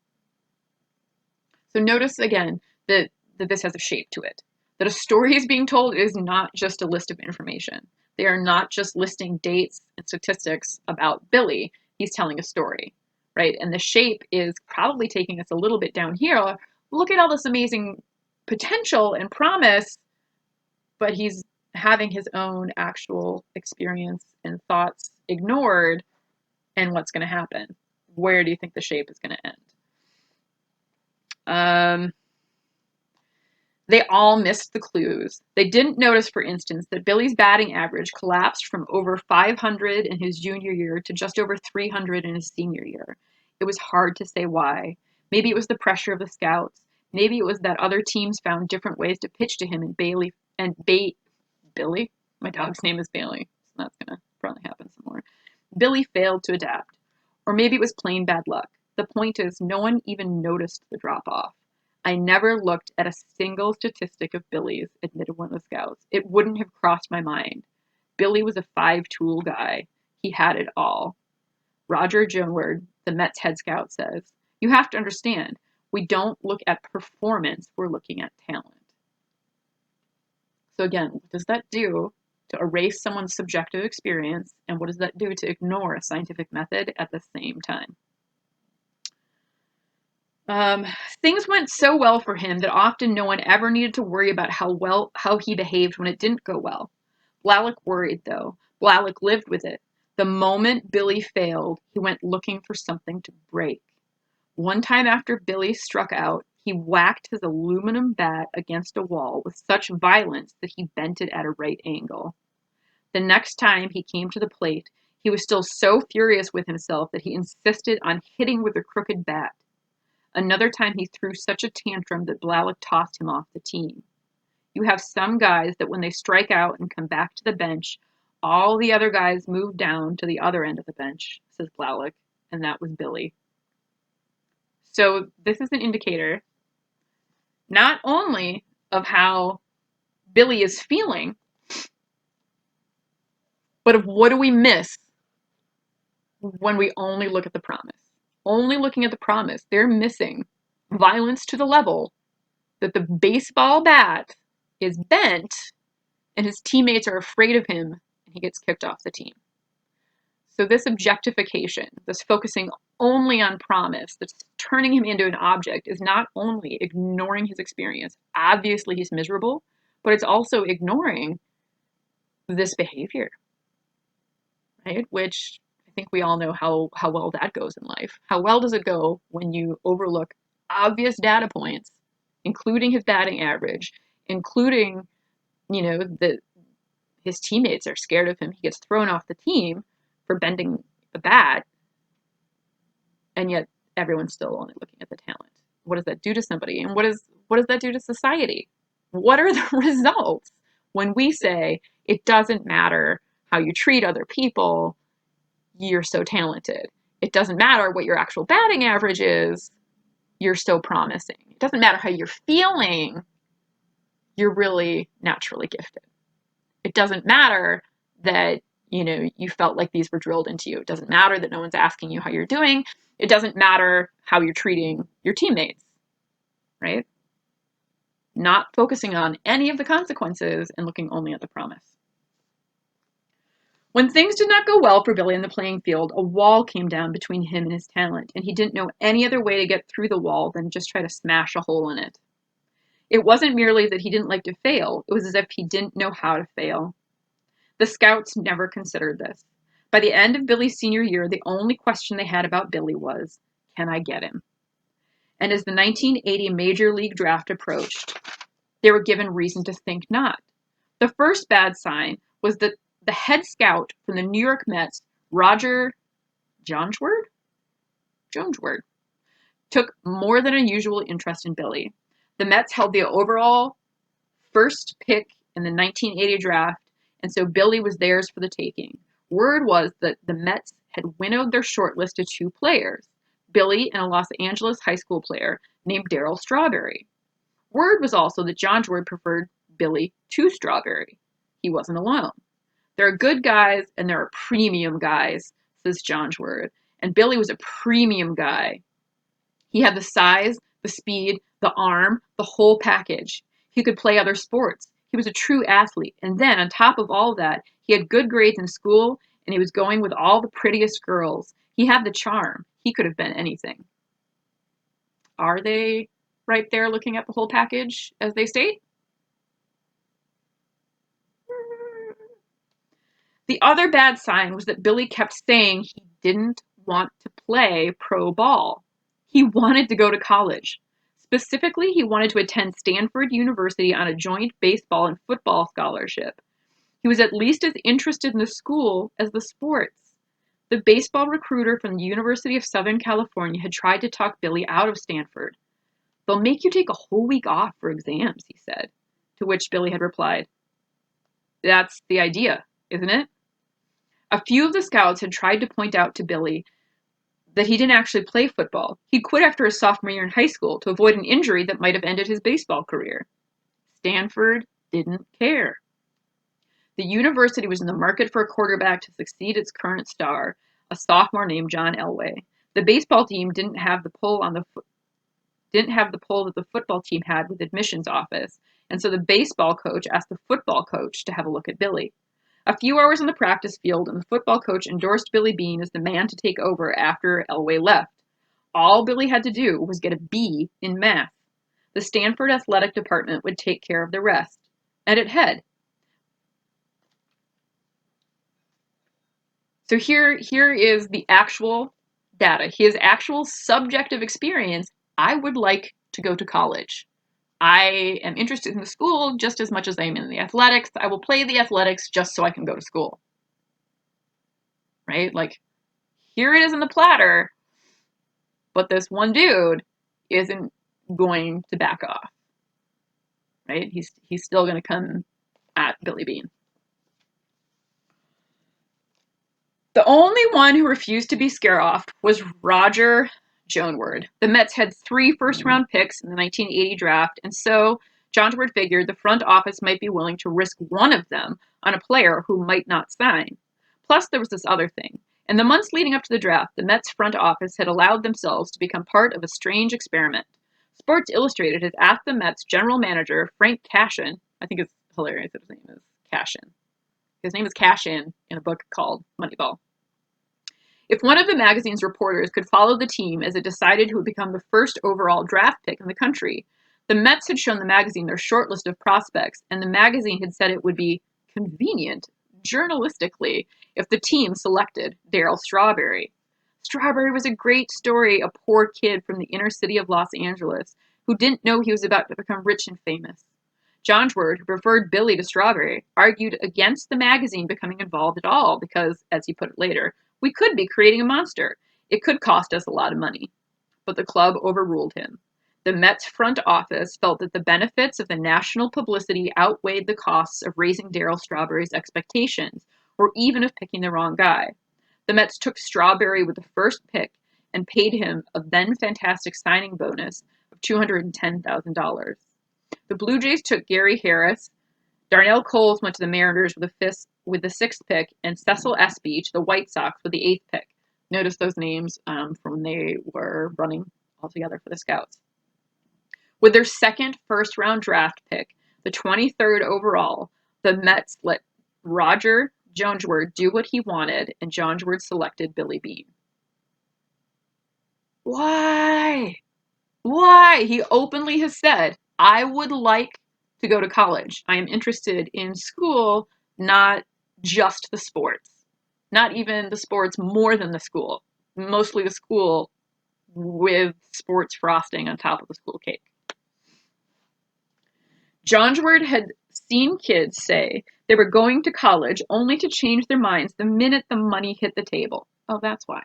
So notice again that this has a shape to it. That a story is being told is not just a list of information. They are not just listing dates and statistics about Billy. He's telling a story, right? And the shape is probably taking us a little bit down here. Look at all this amazing potential and promise, but he's having his own actual experience and thoughts ignored. And what's going to happen? Where do you think the shape is going to end? They all missed the clues. They didn't notice, for instance, that Billy's batting average collapsed from over 500 in his junior year to just over 300 in his senior year. It was hard to say why. Maybe it was the pressure of the scouts. Maybe it was that other teams found different ways to pitch to him, and Billy? My dog's name is Bailey, so that's gonna probably happen some more. Billy failed to adapt. Or maybe it was plain bad luck. The point is, no one even noticed the drop-off. I never looked at a single statistic of Billy's, admitted one of the scouts. It wouldn't have crossed my mind. Billy was a 5-tool guy. He had it all. Roger Joneward, the Mets head scout, says, you have to understand, we don't look at performance, we're looking at talent. So again, what does that do to erase someone's subjective experience, and what does that do to ignore a scientific method at the same time? Things went so well for him that often no one ever needed to worry about how he behaved when it didn't go well. Bialik worried, though. Bialik lived with it. The moment Billy failed, he went looking for something to break. One time after Billy struck out, he whacked his aluminum bat against a wall with such violence that he bent it at a right angle. The next time he came to the plate, he was still so furious with himself that he insisted on hitting with a crooked bat. Another time he threw such a tantrum that Bialik tossed him off the team. You have some guys that when they strike out and come back to the bench, all the other guys move down to the other end of the bench, says Bialik, and that was Billy. So this is an indicator not only of how Billy is feeling, but of what do we miss when we only look at the promise. Only looking at the promise, they're missing violence to the level that the baseball bat is bent and his teammates are afraid of him and he gets kicked off the team. So this objectification, this focusing only on promise, that's turning him into an object, is not only ignoring his experience. Obviously he's miserable, but it's also ignoring this behavior, right? Which I think we all know how well that goes in life. How well does it go when you overlook obvious data points, including his batting average, including, that his teammates are scared of him. He gets thrown off the team for bending the bat, and yet everyone's still only looking at the talent. What does that do to somebody? And what does that do to society? What are the results when we say it doesn't matter how you treat other people, you're so talented. It doesn't matter what your actual batting average is, you're so promising. It doesn't matter how you're feeling, you're really naturally gifted. It doesn't matter that, you felt like these were drilled into you. It doesn't matter that no one's asking you how you're doing. It doesn't matter how you're treating your teammates, right? Not focusing on any of the consequences and looking only at the promise. When things did not go well for Billy in the playing field, a wall came down between him and his talent, and he didn't know any other way to get through the wall than just try to smash a hole in it. It wasn't merely that he didn't like to fail, it was as if he didn't know how to fail. The scouts never considered this. By the end of Billy's senior year, the only question they had about Billy was, can I get him? And as the 1980 Major League Draft approached, they were given reason to think not. The first bad sign was that the head scout from the New York Mets, Roger Jonesword, took more than a usual interest in Billy. The Mets held the overall first pick in the 1980 draft, and so Billy was theirs for the taking. Word was that the Mets had winnowed their shortlist to 2 players, Billy and a Los Angeles high school player named Darryl Strawberry. Word was also that Jonesword preferred Billy to Strawberry. He wasn't alone. There are good guys and there are premium guys, says Jonesword, and Billy was a premium guy. He had the size, the speed, the arm, the whole package. He could play other sports. He was a true athlete. And then, on top of all that, he had good grades in school, and he was going with all the prettiest girls. He had the charm. He could have been anything. Are they right there looking at the whole package, as they state? The other bad sign was that Billy kept saying he didn't want to play pro ball. He wanted to go to college. Specifically, he wanted to attend Stanford University on a joint baseball and football scholarship. He was at least as interested in the school as the sports. The baseball recruiter from the University of Southern California had tried to talk Billy out of Stanford. They'll make you take a whole week off for exams, he said, to which Billy had replied, that's the idea, isn't it? A few of the scouts had tried to point out to Billy that he didn't actually play football. He quit after his sophomore year in high school to avoid an injury that might have ended his baseball career. Stanford didn't care. The university was in the market for a quarterback to succeed its current star, a sophomore named John Elway. The baseball team didn't have the pull that the football team had with admissions office, and so the baseball coach asked the football coach to have a look at Billy. A few hours on the practice field, and the football coach endorsed Billy Beane as the man to take over after Elway left. All Billy had to do was get a B in math. The Stanford athletic department would take care of the rest. And it had. So here is the actual data, his actual subjective experience. I would like to go to college. I am interested in the school just as much as I am in the athletics. I will play the athletics just so I can go to school. Right? Like, here it is in the platter, but this one dude isn't going to back off. Right? He's still going to come at Billy Beane. The only one who refused to be scare-offed was Roger Jonesword. The Mets had 3 first-round picks in the 1980 draft, and so Jonesword figured the front office might be willing to risk one of them on a player who might not sign. Plus, there was this other thing. In the months leading up to the draft, the Mets front office had allowed themselves to become part of a strange experiment. Sports Illustrated has asked the Mets general manager, Frank Cashin, I think it's hilarious that his name is Cashin. His name is Cashin in a book called Moneyball. If one of the magazine's reporters could follow the team as it decided who would become the first overall draft pick in the country, the Mets had shown the magazine their short list of prospects, and the magazine had said it would be convenient, journalistically, if the team selected Darryl Strawberry. Strawberry was a great story, a poor kid from the inner city of Los Angeles who didn't know he was about to become rich and famous. Jonesword, who preferred Billy to Strawberry, argued against the magazine becoming involved at all because, as he put it later, we could be creating a monster. It could cost us a lot of money. But the club overruled him. The Mets front office felt that the benefits of the national publicity outweighed the costs of raising Darryl Strawberry's expectations, or even of picking the wrong guy. The Mets took Strawberry with the first pick and paid him a then fantastic signing bonus of $210,000. The Blue Jays took Gary Harris. Darnell Coles went to the Mariners with the 6th pick, and Cecil Espy to the White Sox with the 8th pick. Notice those names from when they were running all together for the Scouts. With their second first-round draft pick, the 23rd overall, the Mets let Roger Jonesward do what he wanted, and Jonesward selected Billy Bean. Why? Why? He openly has said, I would like to go to college. I am interested in school, not just the sports. Not even the sports more than the school. Mostly the school with sports frosting on top of the school cake. Jonesward had seen kids say they were going to college only to change their minds the minute the money hit the table. Oh, that's why.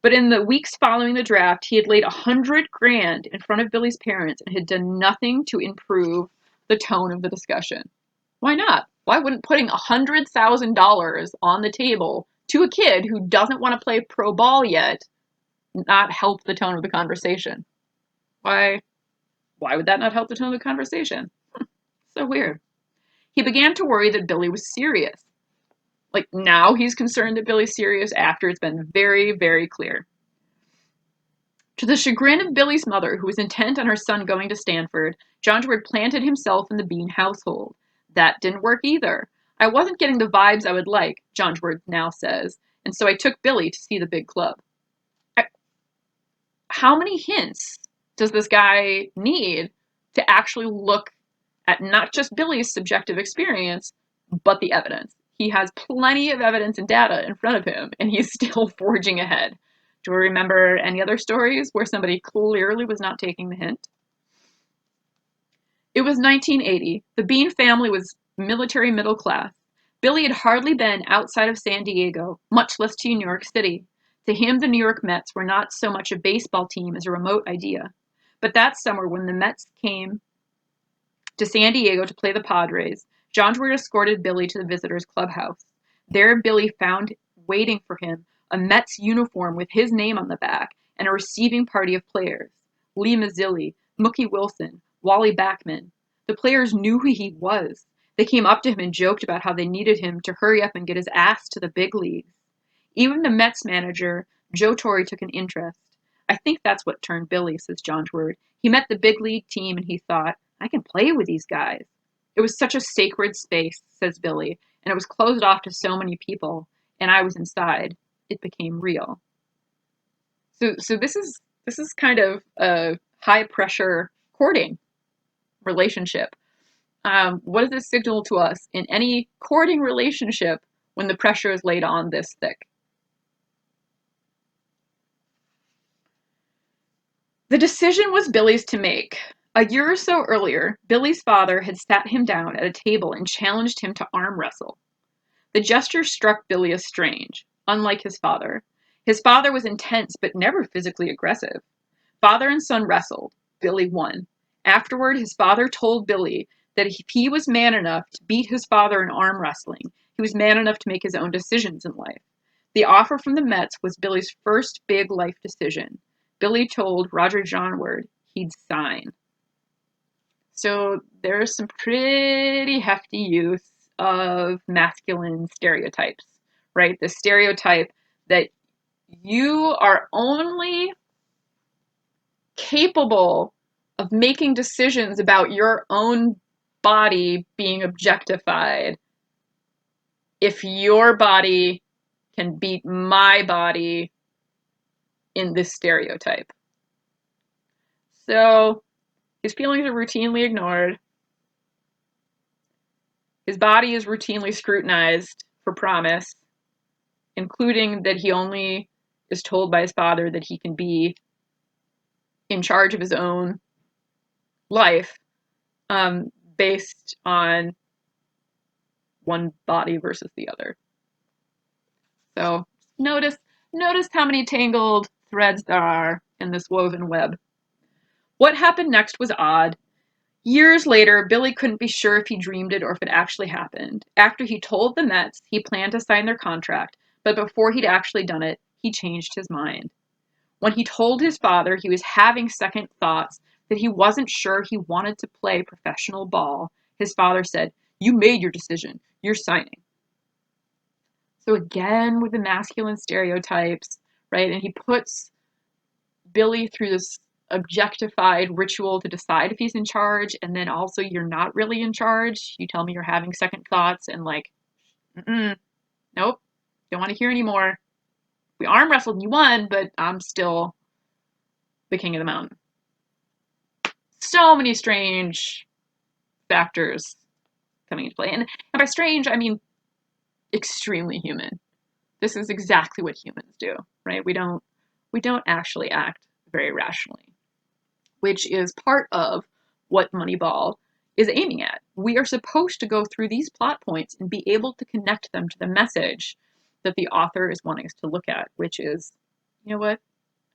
But in the weeks following the draft, he had laid $100,000 in front of Billy's parents and had done nothing to improve the tone of the discussion. Why not? Why wouldn't putting $100,000 on the table to a kid who doesn't want to play pro ball yet not help the tone of the conversation? Why would that not help the tone of the conversation? So weird. He began to worry that Billy was serious. Like, now he's concerned that Billy's serious after it's been very, very clear. To the chagrin of Billy's mother, who was intent on her son going to Stanford, Jonesward planted himself in the Bean household. That didn't work either. I wasn't getting the vibes I would like, Jonesward now says, and so I took Billy to see the big club. How many hints does this guy need to actually look at not just Billy's subjective experience, but the evidence? He has plenty of evidence and data in front of him, and he's still forging ahead. Do we remember any other stories where somebody clearly was not taking the hint? It was 1980. The Bean family was military middle class. Billy had hardly been outside of San Diego, much less to New York City. To him, the New York Mets were not so much a baseball team as a remote idea. But that summer, when the Mets came to San Diego to play the Padres, Jonesward escorted Billy to the visitors' clubhouse. There, Billy found waiting for him a Mets uniform with his name on the back and a receiving party of players. Lee Mazzilli, Mookie Wilson, Wally Backman. The players knew who he was. They came up to him and joked about how they needed him to hurry up and get his ass to the big leagues. Even the Mets manager, Joe Torre, took an interest. I think that's what turned Billy, says Jonesward. He met the big league team and he thought, I can play with these guys. It was such a sacred space, says Billy, and it was closed off to so many people, and I was inside. It became real. So this is kind of a high pressure courting relationship. What does this signal to us in any courting relationship when the pressure is laid on this thick? The decision was Billy's to make. A year or so earlier, Billy's father had sat him down at a table and challenged him to arm wrestle. The gesture struck Billy as strange, unlike his father. His father was intense but never physically aggressive. Father and son wrestled. Billy won. Afterward, his father told Billy that if he was man enough to beat his father in arm wrestling, he was man enough to make his own decisions in life. The offer from the Mets was Billy's first big life decision. Billy told Roger Johnward he'd sign. So there's some pretty hefty use of masculine stereotypes, right? The stereotype that you are only capable of making decisions about your own body being objectified if your body can beat my body in this stereotype. So his feelings are routinely ignored. His body is routinely scrutinized for promise, including that he only is told by his father that he can be in charge of his own life, based on one body versus the other. So notice how many tangled threads there are in this woven web. What happened next was odd. Years later, Billy couldn't be sure if he dreamed it or if it actually happened. After he told the Mets he planned to sign their contract, but before he'd actually done it, he changed his mind. When he told his father he was having second thoughts, that he wasn't sure he wanted to play professional ball, his father said, "You made your decision. You're signing." So again, with the masculine stereotypes, right? And he puts Billy through this objectified ritual to decide if he's in charge, and then also you're not really in charge. You tell me you're having second thoughts, and like, Nope, don't want to hear anymore. We arm wrestled and you won, but I'm still the king of the mountain. So many strange factors coming into play. And by strange, I mean extremely human. This is exactly what humans do, right? We don't actually act very rationally, which is part of what Moneyball is aiming at. We are supposed to go through these plot points and be able to connect them to the message that the author is wanting us to look at, which is, you know what?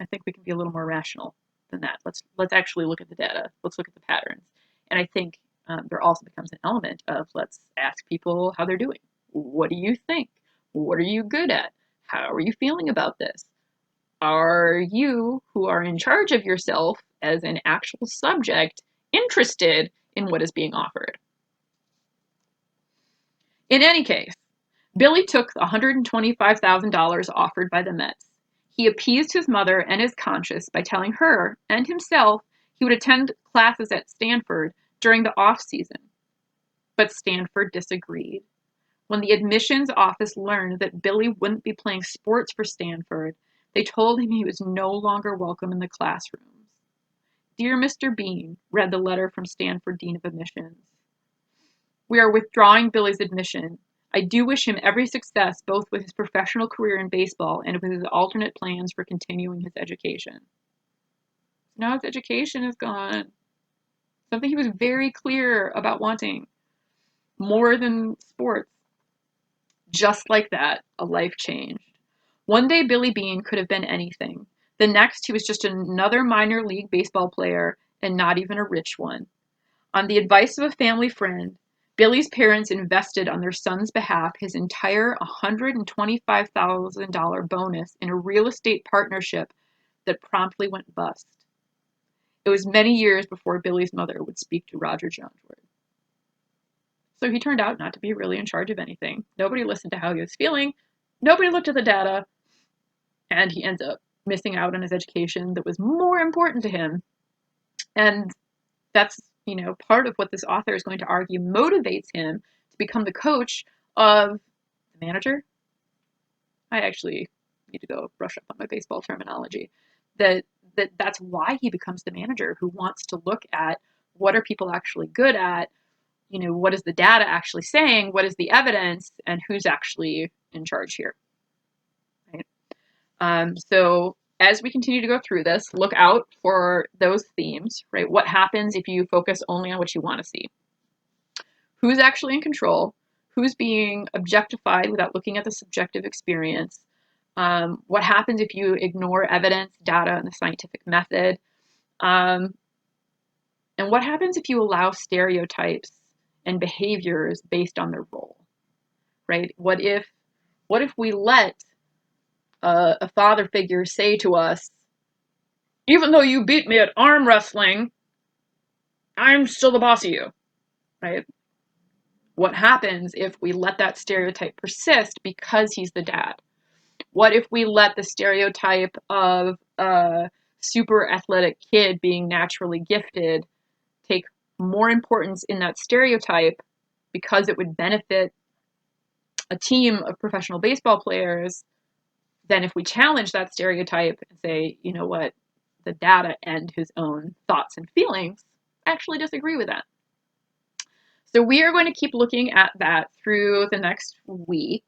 I think we can be a little more rational than that. Let's actually look at the data. Let's look at the patterns. And I think there also becomes an element of let's ask people how they're doing. What do you think? What are you good at? How are you feeling about this? Are you, who are in charge of yourself as an actual subject, interested in what is being offered? In any case, Billy took the $125,000 offered by the Mets. He appeased his mother and his conscience by telling her and himself he would attend classes at Stanford during the off season. But Stanford disagreed. When the admissions office learned that Billy wouldn't be playing sports for Stanford, they told him he was no longer welcome in the classrooms. Dear Mr. Bean, read the letter from Stanford Dean of Admissions. We are withdrawing Billy's admission. I do wish him every success both with his professional career in baseball and with his alternate plans for continuing his education. Now his education is gone. Something he was very clear about wanting. More than sports. Just like that, a life changed. One day Billy Bean could have been anything. The next he was just another minor league baseball player and not even a rich one. On the advice of a family friend, Billy's parents invested on their son's behalf his entire $125,000 bonus in a real estate partnership that promptly went bust. It was many years before Billy's mother would speak to Roger Johnsworth. So he turned out not to be really in charge of anything. Nobody listened to how he was feeling. Nobody looked at the data. And he ends up missing out on his education that was more important to him. And that's, part of what this author is going to argue motivates him to become the coach of the manager. I actually need to go brush up on my baseball terminology. That's why he becomes the manager who wants to look at what are people actually good at, what is the data actually saying, what is the evidence, and who's actually in charge here. Right? So as we continue to go through this, look out for those themes, right? What happens if you focus only on what you want to see? Who's actually in control? Who's being objectified without looking at the subjective experience? What happens if you ignore evidence, data, and the scientific method? And what happens if you allow stereotypes and behaviors based on their role, right? What if we let a father figure say to us, even though you beat me at arm wrestling, I'm still the boss of you, right? What happens if we let that stereotype persist because he's the dad? What if we let the stereotype of a super athletic kid being naturally gifted take more importance in that stereotype because it would benefit a team of professional baseball players than if we challenge that stereotype and say, you know what, the data and his own thoughts and feelings actually disagree with that. So we are going to keep looking at that through the next week.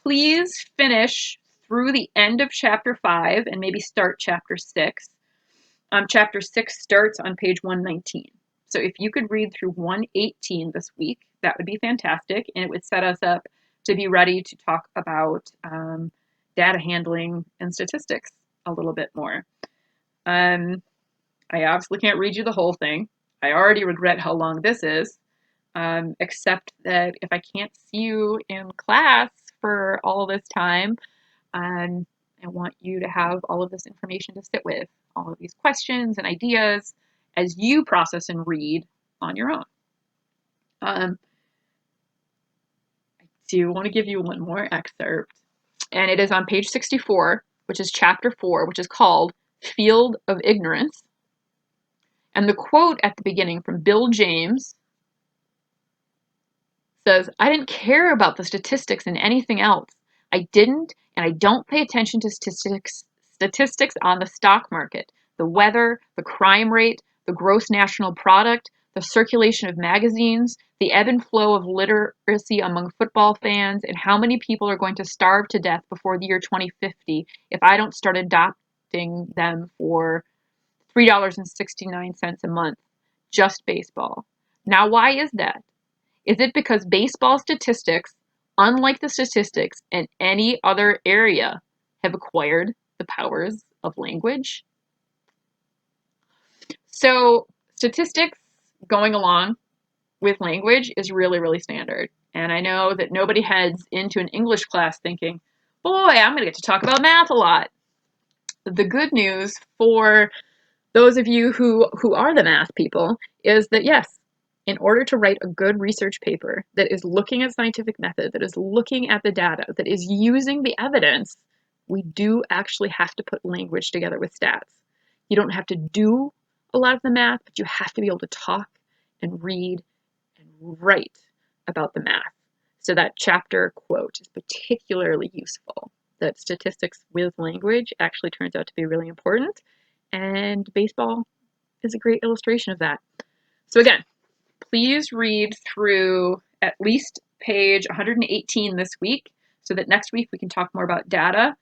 Please finish through the end of chapter 5 and maybe start chapter 6. Chapter 6 starts on page 119. So if you could read through 118 this week, that would be fantastic, and it would set us up to be ready to talk about data handling and statistics a little bit more. I obviously can't read you the whole thing. I already regret how long this is, except that if I can't see you in class for all this time, I want you to have all of this information to sit with, all of these questions and ideas as you process and read on your own. I do want to give you one more excerpt, and it is on page 64, which is chapter 4, which is called Field of Ignorance. And the quote at the beginning from Bill James says, I didn't care about the statistics and anything else. I didn't, and I don't pay attention to statistics on the stock market, the weather, the crime rate, the gross national product, the circulation of magazines, the ebb and flow of literacy among football fans, and how many people are going to starve to death before the year 2050 if I don't start adopting them for $3.69 a month. Just baseball. Now, why is that? Is it because baseball statistics, unlike the statistics in any other area, have acquired the powers of language? So, statistics going along with language is really, really standard. And I know that nobody heads into an English class thinking, boy, I'm going to get to talk about math a lot. The good news for those of you who are the math people is that, yes, in order to write a good research paper that is looking at scientific method, that is looking at the data, that is using the evidence, we do actually have to put language together with stats. You don't have to do a lot of the math, but you have to be able to talk and read and write about the math. So that chapter quote is particularly useful, that statistics with language actually turns out to be really important. And baseball is a great illustration of that. So again, please read through at least page 118 this week so that next week we can talk more about data.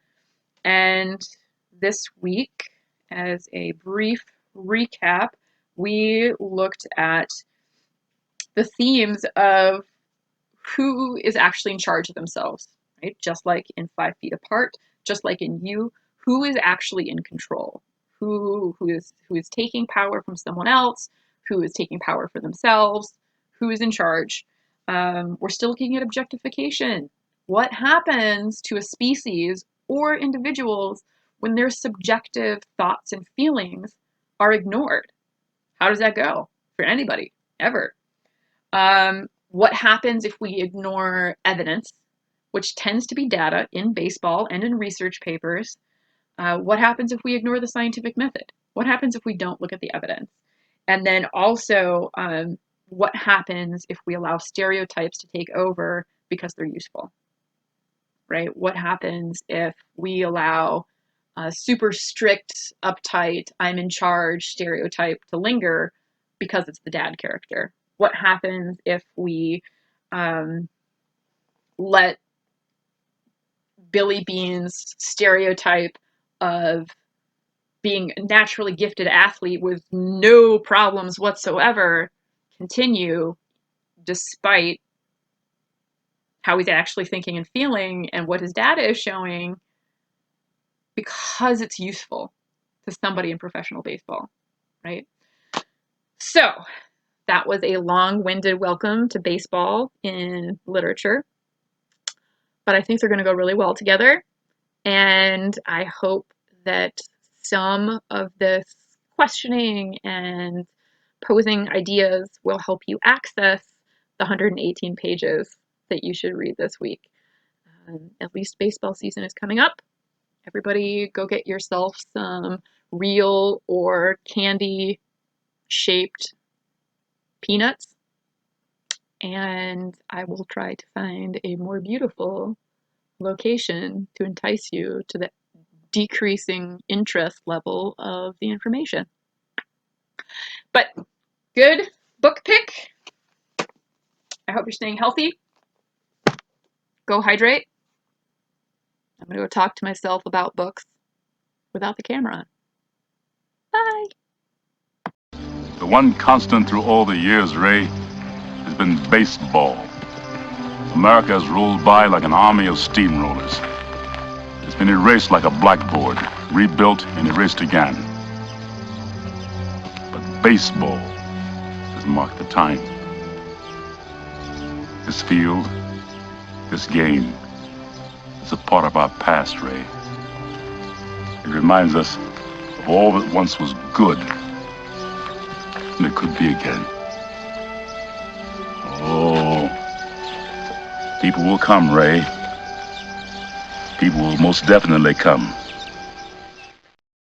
And this week, as a brief recap, we looked at the themes of who is actually in charge of themselves, right? Just like in 5 Feet Apart, just like in You, who is actually in control? Who is taking power from someone else? Who is taking power for themselves? Who is in charge? We're still looking at objectification. What happens to a species or individuals when their subjective thoughts and feelings are ignored? How does that go for anybody, ever? What happens if we ignore evidence, which tends to be data in baseball and in research papers? What happens if we ignore the scientific method? What happens if we don't look at the evidence? And then also, what happens if we allow stereotypes to take over because they're useful, right? What happens if we allow a super strict, uptight, I'm in charge stereotype to linger because it's the dad character? What happens if we let Billy Bean's stereotype of being a naturally gifted athlete with no problems whatsoever continue despite how he's actually thinking and feeling and what his data is showing, because it's useful to somebody in professional baseball, right? So that was a long-winded welcome to baseball in literature, but I think they're going to go really well together. And I hope that some of this questioning and posing ideas will help you access the 118 pages that you should read this week. At least baseball season is coming up. Everybody go get yourself some real or candy shaped peanuts, and I will try to find a more beautiful location to entice you to the decreasing interest level of the information. But good book pick. I hope you're staying healthy. Go hydrate. I'm going to go talk to myself about books without the camera on. Bye. The one constant through all the years, Ray, has been baseball. America has rolled by like an army of steamrollers. It's been erased like a blackboard, rebuilt and erased again. But baseball has marked the time. This field, this game, is a part of our past, Ray. It reminds us of all that once was good, and it could be again. Oh, people will come, Ray. People will most definitely come.